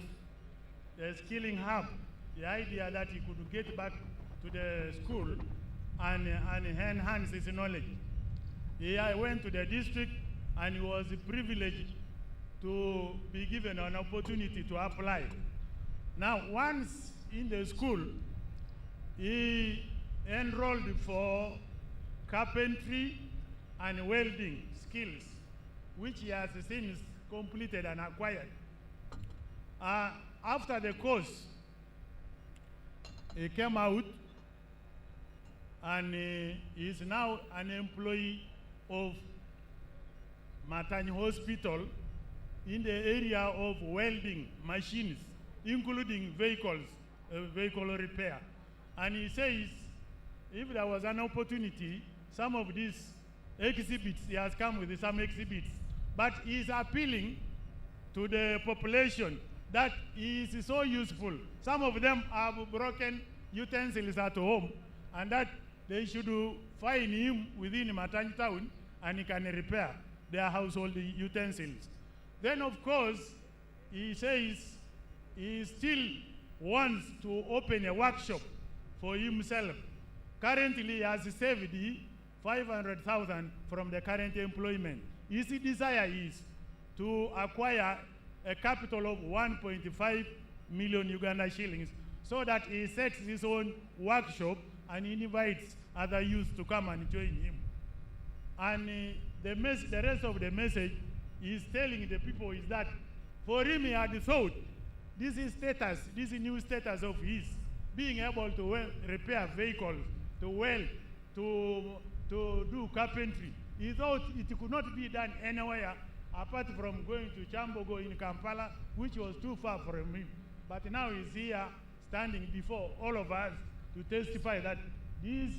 the skilling hub, the idea that he could get back to the school and enhance his knowledge, he went to the district and he was privileged to be given an opportunity to apply. Now, once in the school, he enrolled for carpentry and welding skills, which he has since completed and acquired. After the course, he came out and he is now an employee of Matany Hospital in the area of welding machines, including vehicles, vehicle repair. And he says, if there was an opportunity, some of these exhibits, he has come with some exhibits, but he is appealing to the population that he is so useful. Some of them have broken utensils at home, and that they should find him within Matany town, and he can repair their household utensils. Then, of course, he says he still wants to open a workshop for himself. Currently, he has saved 500,000 from the current employment. His desire is to acquire a capital of 1.5 million Uganda shillings so that he sets his own workshop and invites other youth to come and join him. And the rest of the message is telling the people is that for him he had thought this is status, this is new status of his, being able to repair vehicles, to weld, to do carpentry. He thought it could not be done anywhere apart from going to Chambogo in Kampala, which was too far from him. But now he's here standing before all of us to testify that this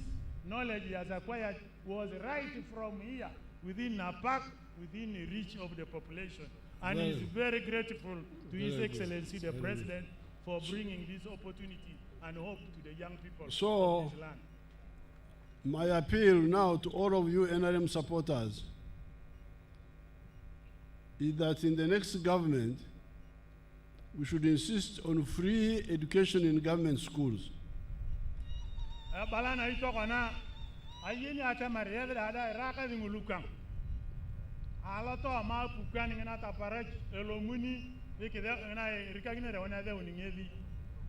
knowledge he has acquired was right from here, within Napak, within the reach of the population. And he's very grateful to His Excellency the President for bringing this opportunity and hope to the young people of this land. My appeal now to all of you NRM supporters is that in the next government, we should insist on free education in government schools. Balana itokana ayeni atamari yadra ada raka dingulukang alato ama pukan ngana taparaj elomuni ikida ngana rikagina da wana da uningezi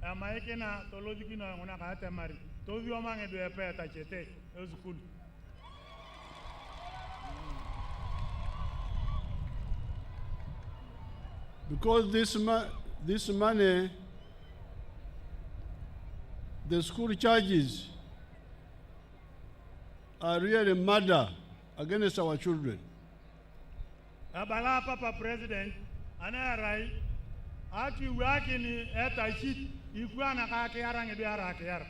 ama ikena tolodikina ngona ka atamari tozi omange do epe tachete ezukulu. Because this money, the school charges are really murder against our children. Abala Papa President, anarai, aki waki ni etachit, ikuana kake arang edu arake yar.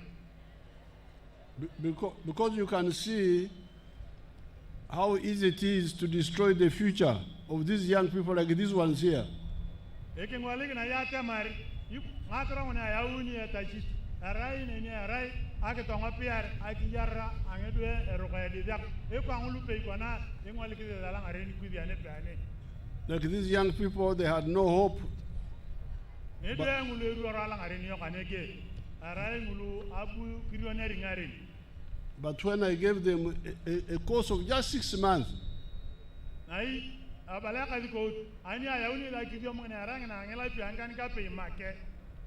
Because you can see how easy it is to destroy the future of these young people like these ones here. Ekingwaliki na yate mari, matro una yauni etachit, arai ni arai, aki tonga piar, aki yarra, angedu eroka edidak, eko angulupe ikwana, engwaliki de dalang areni kudi ane peane. Like these young people, they had no hope. But when I gave them a course of just 6 months,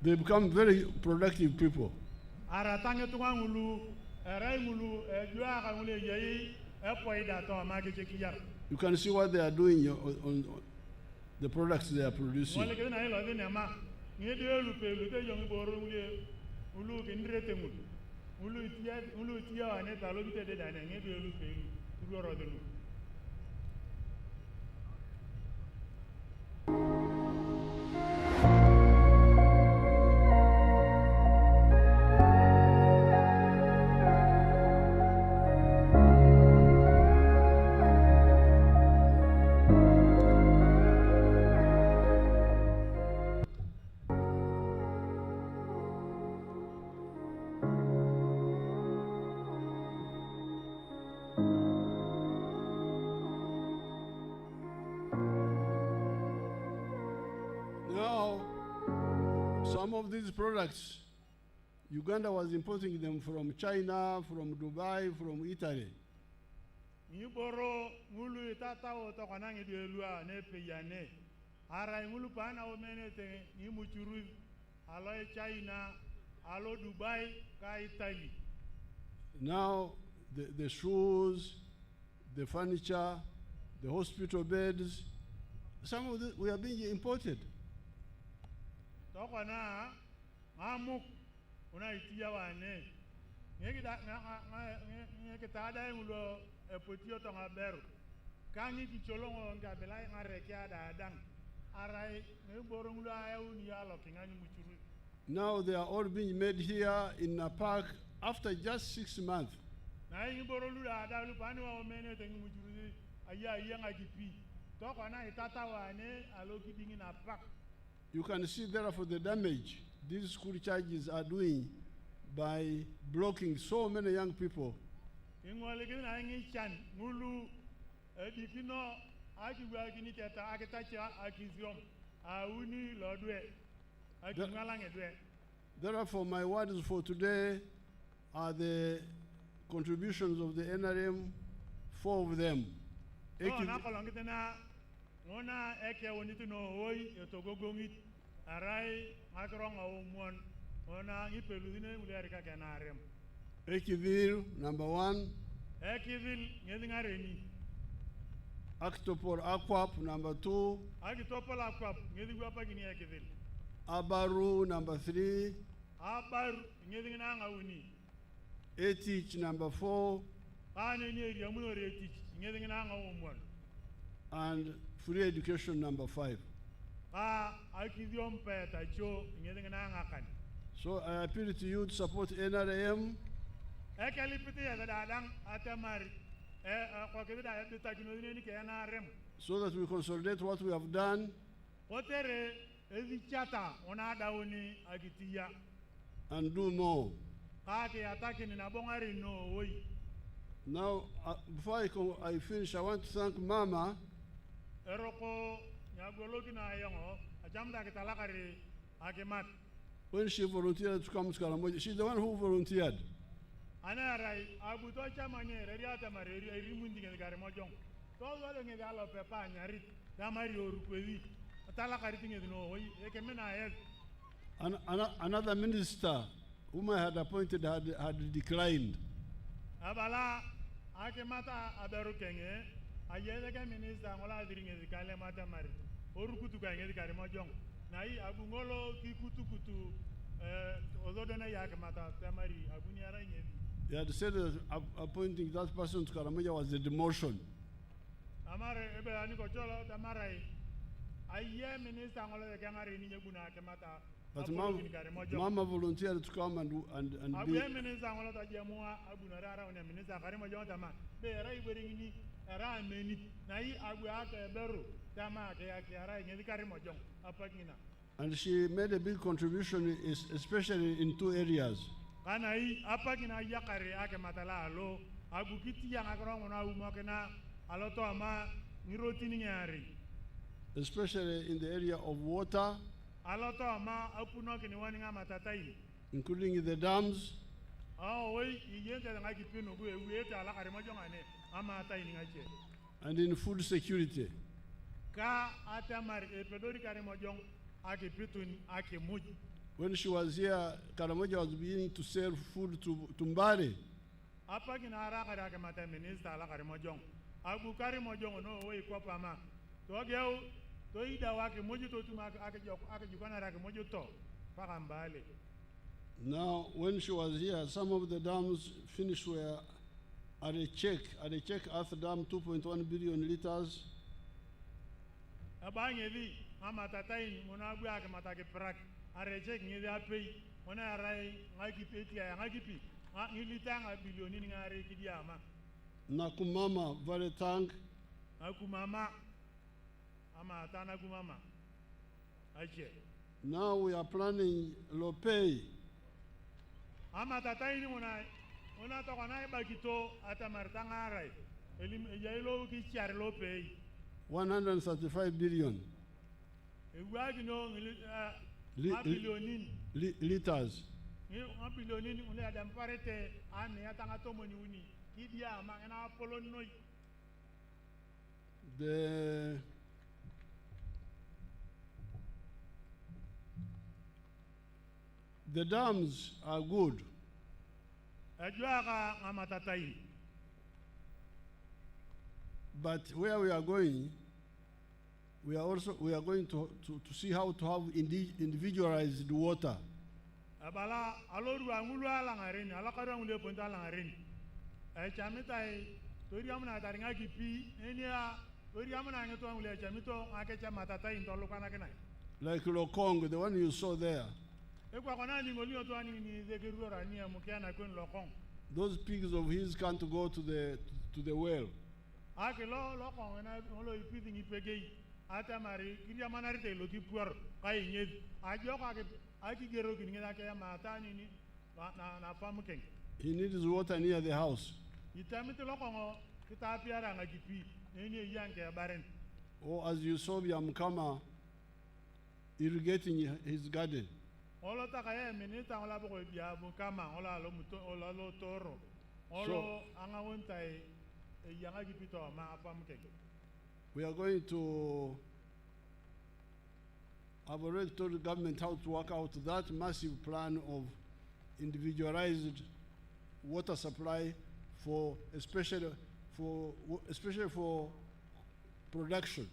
they become very productive people. You can see what they are doing on the products they are producing. Some of these products, Uganda was importing them from China, from Dubai, from Italy. Now, the shoes, the furniture, the hospital beds, some of them we are being imported. Now they are all being made here in Napak after just 6 months. You can see therefore the damage these school charges are doing by blocking so many young people. Therefore, my words for today are the contributions of the NRM, 4 of them. Ekivil, number 1. Actopol Aquap, number 2. Abaru, number 3. Etich, number 4. And free education, number 5. So I appeal to you to support NRM. So that we consolidate what we have done. And do more. Now, before I finish, I want to thank Mama. When she volunteered to come to Karamoja, she's the one who volunteered. anarai abuto chamanye reriata mareri rimundi ngel Karamojong to wale ngel alo pepa nyari damari orukweli tala kariti ngel no hoyi ekemena yes. Another minister whom I had appointed had declined. Abala ake mata aberu kenge ayele ke minister ngola diringe dikale mata mari orukutu ka ngel Karamojong nai abungolo kikutukutu ozodona yake mata tamari abuni ara ngel. They had said that appointing that person to Karamoja was a demotion. Amare ebe ani ko cholo tamarai aye minister ngola ke ngari ni nyeguna ke mata. But Mama volunteered to come and be. Minister ngola ta jemwa abuna rara on minister Karamoja tama be rai beringini era meni nai agu aka beru tama ke ara ngel Karamoja apagina. And she made a big contribution, especially in two areas. Kanai apagina yakare ake matala alo agu kiti yang akron na umakena alo to ama ngiroti ni ngari. Especially in the area of water, including the dams, and in food security. When she was here, Karamoja was beginning to sell food to Mbari. Now, when she was here, some of the dams finished were at a check. At a check, Earth Dam, 2.1 billion liters. Nakumama, very tank. Now we are planning Lopei. 135 billion liters. The dams are good. But where we are going, we are going to see how to have individualized water. Like Lokong, the one you saw there. Those pigs of his can't go to the well. He needs water near the house. Or as you saw Yamkama irrigating his garden. We are going to have already told the government how to work out that massive plan of individualized water supply for especially for production.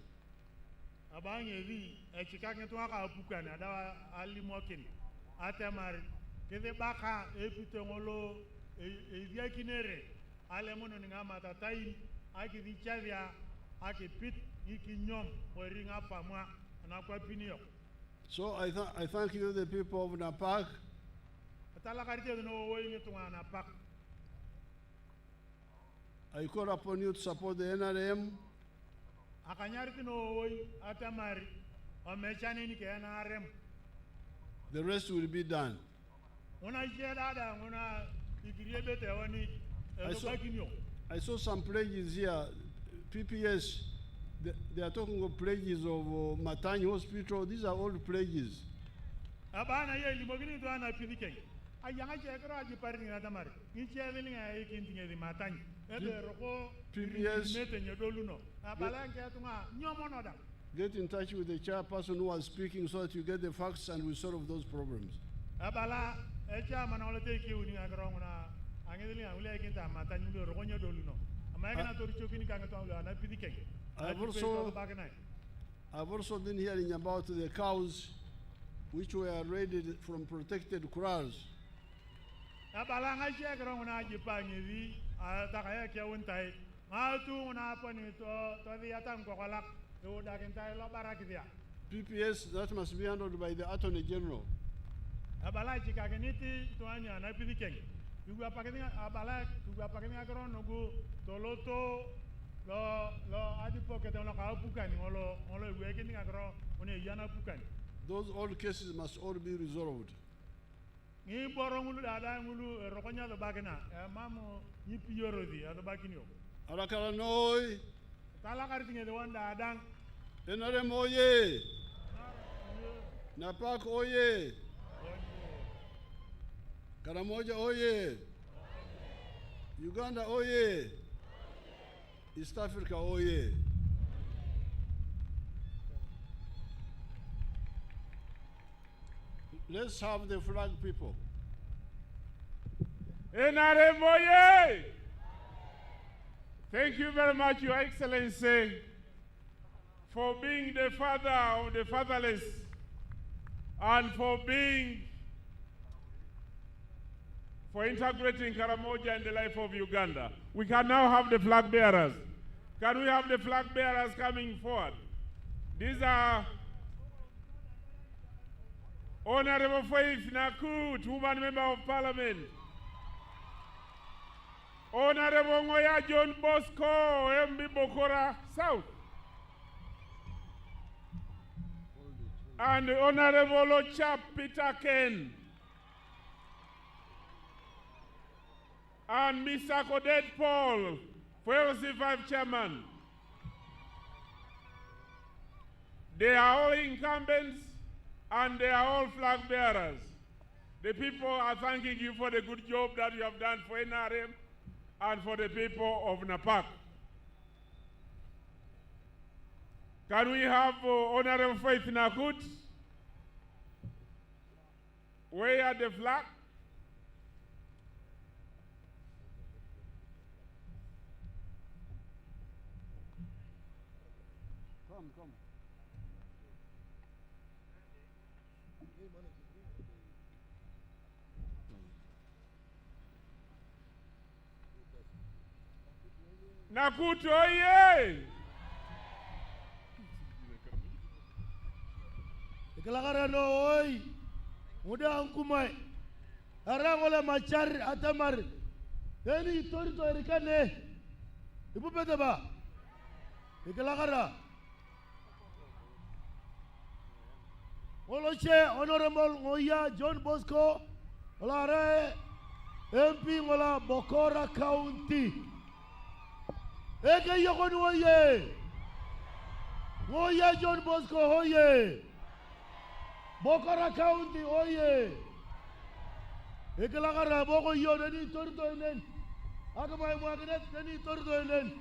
So I thank you, the people of Napak. I call upon you to support the NRM. The rest will be done. I saw some pledges here, PPS. They are talking of pledges of Matani Hospital. These are all pledges. ayanga chekro aji paring na tamar ni cheveling ay kintinge di matany ebe roko PBS mete nyodoluno abalanke tunga nyomono da. Get in touch with the chairperson who was speaking so that you get the facts and we solve those problems. Abala echa manole te ki uni agro na angeli ule kinta matany ndo roko nyodoluno amaya na tori chokini kanga to na pidike. I've also been hearing about the cows which were raided from protected kraals. Abalanga chekro na jipanyi takaya kia untai ngatu na pani to the atam kokolak do dakintai lo barakidia. PPS, that must be handled by the Attorney General. Abala chikageniti to anya na pidike. Yuga pakini abala yuga pakini agro nogu toloto lo adipoke lo kaupukani olo wekini agro one yana pukani. Those all cases must all be resolved. Ni borongulu dada ngulu rokonya do bagina mamu yipi yorodi ado baginyo. Alakala noi. Tala karitinge de wanda adang. Enare oye. Napak oye. Karamoja oye. Uganda oye. East Africa oye. Let's have the flag, people. Enaremoye! Thank you very much, Your Excellency, for being the father of the fatherless and for integrating Karamoja in the life of Uganda. We can now have the flag bearers. Can we have the flag bearers coming forward? These are Honorable Faith Nakut, woman member of parliament. Honorable Ngoya John Bosco, MB Bokora South. And Honorable Ochap Peter Ken. And Mr. Kodet Paul, for LC5 chairman. They are all incumbents and they are all flag bearers. The people are thanking you for the good job that you have done for NRM and for the people of Napak. Can we have Honorable Faith Nakut wave the flag? Come. Nakut oye! Ikalagara no oi. Muda angkumai. Arangole machar atamar. Deni tori to erikane. Ibu pete ba. Ikalagara. Oloche Honorable Ngoya John Bosco. Olare MP ngola Bokora County. Eke yokoni oye. Ngoya John Bosco oye. Bokora County oye. Eke lagara boko yo deni torto enen. Akamai muakinet deni torto enen.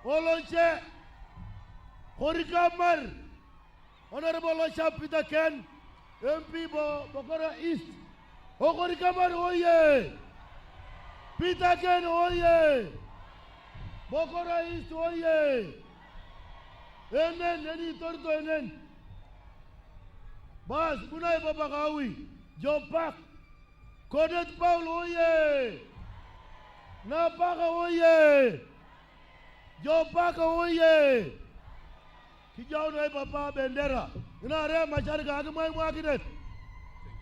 Oloche Horikamar. Honorable Ochap Peter Ken, MP Bokora East. Horikamar oye. Peter Ken oye. Bokora East oye. Enen neni torto enen. Bas kunai babakawi. Jopak. Kodet Paul oye. Napaka oye. Jopak oye. Kijau na papa bendera. Ina re machar ga agmai muakinet.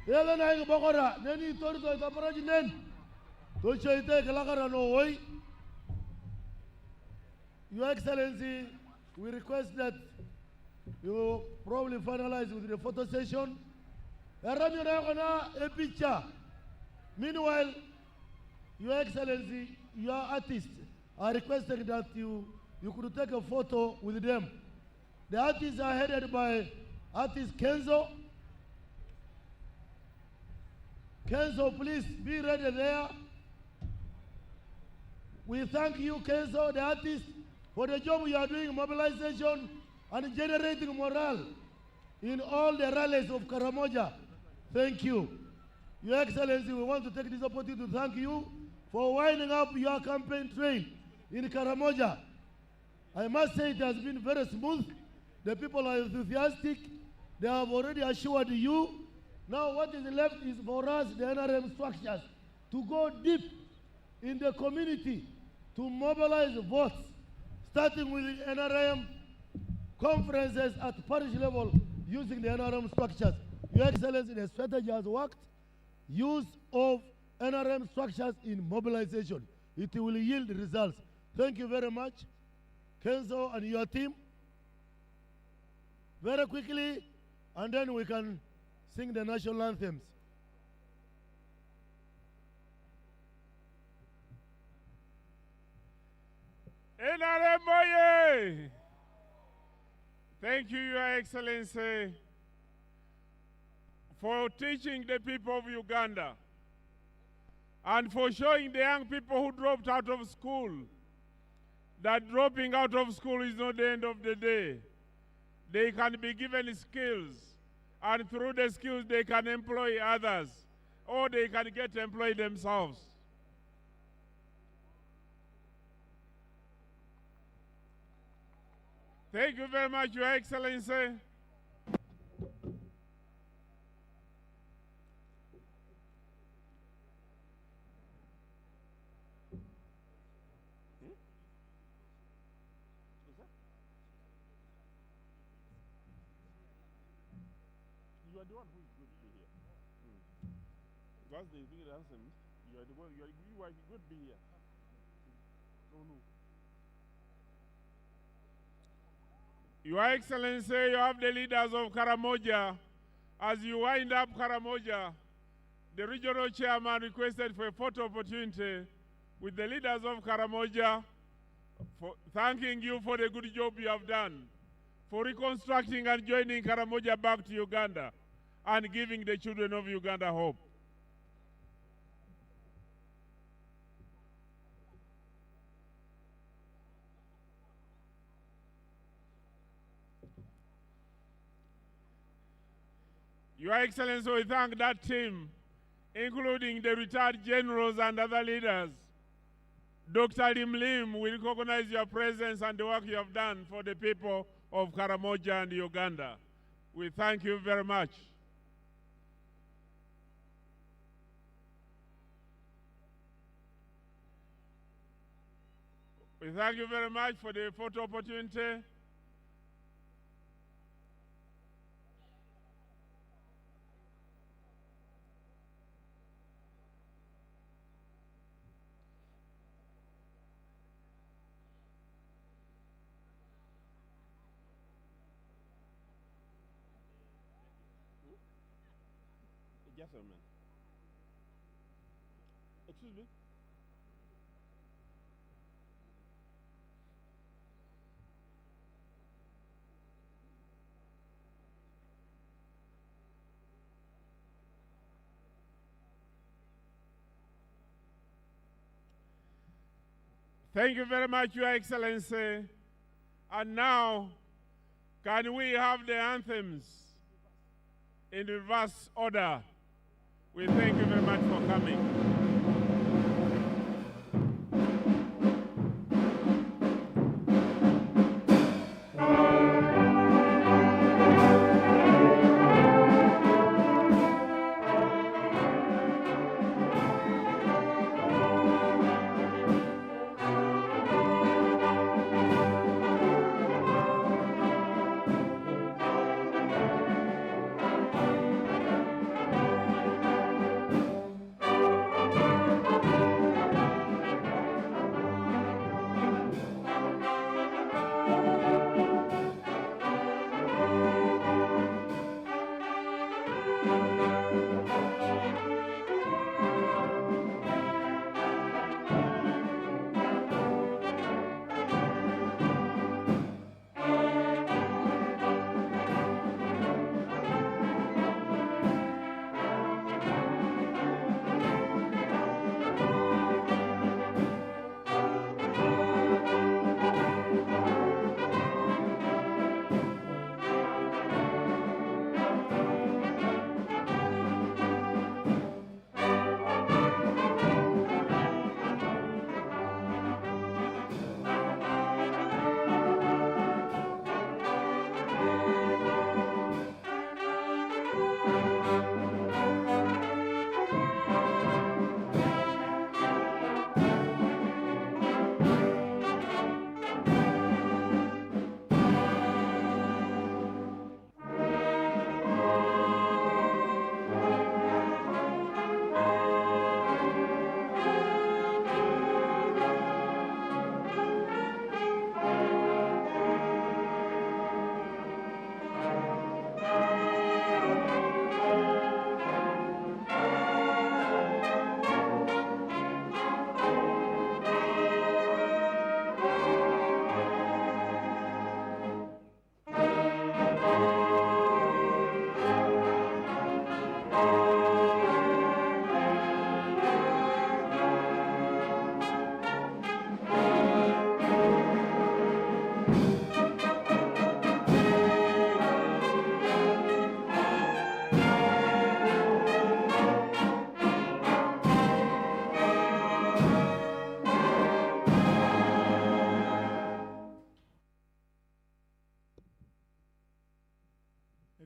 Ele na Bokora neni torto taparaji nen. To chaite kalagara no oi. Your Excellency, we request that you probably finalize with the photo session. A picture. Meanwhile, Your Excellency, your artists are requesting that you could take a photo with them. The artists are headed by artist Kenzo. Kenzo, please be ready there. We thank you, Kenzo, the artist, for the job you are doing, mobilization and generating morale in all the rallies of Karamoja. Thank you. Your Excellency, we want to take this opportunity to thank you for winding up your campaign trail in Karamoja. I must say it has been very smooth. The people are enthusiastic. They have already assured you. Now what is left is for us, the NRM structures, to go deep in the community to mobilize votes, starting with the NRM conferences at parish level using the NRM structures. Your Excellency, the strategy has worked. Use of NRM structures in mobilization. It will yield results. Thank you very much, Kenzo and your team. Very quickly, and then we can sing the national anthems. NRM Boye! Thank you, Your Excellency, for teaching the people of Uganda and for showing the young people who dropped out of school that dropping out of school is not the end of the day. They can be given skills, and through the skills they can employ others, or they can get employed themselves. Thank you very much, Your Excellency. You are the one who is good to be here. Because they think it answer me. You are the one. You are good to be here. No. Your Excellency, you have the leaders of Karamoja. As you wind up Karamoja, the regional chairman requested for a photo opportunity with the leaders of Karamoja, for thanking you for the good job you have done, for reconstructing and joining Karamoja back to Uganda, and giving the children of Uganda hope. Your Excellency, we thank that team, including the retired generals and other leaders. Dr. Lim will recognize your presence and the work you have done for the people of Karamoja and Uganda. We thank you very much. We thank you very much for the photo opportunity. Yes, sir, man. Excuse me? Thank you very much, Your Excellency. And now, can we have the anthems in reverse order? We thank you very much for coming.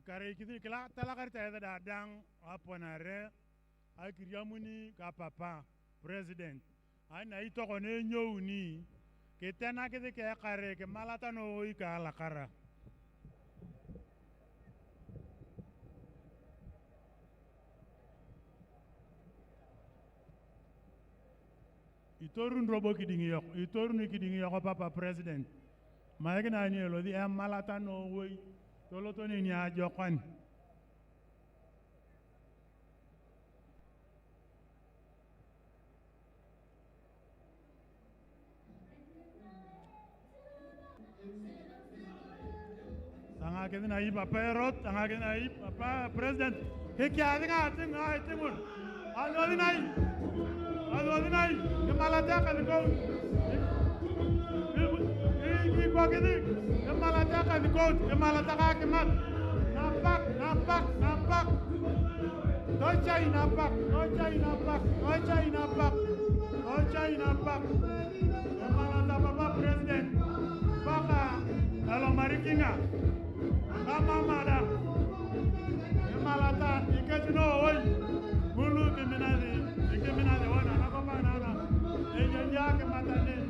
Kare kidi kala talakarta da dang aponare akiriamuni ka papa president ana ito kone nyoni ke tena ke ke kare ke malata no ka la kara itorun robo kidingi yok papa president maegna ni lo di malata no we toloto ni nya jokwan sanga ke na iba perot sanga ke na papa president ke kya nga tinga timun alo di nai ke malata ka ko ki ko ke di ke malata ka ko ke malata ka ke mat napak Ochai napak malata papa president baka alo marikinga kama mada malata ikajino oi mulu ke minade wana na papa nana e yanya ke matane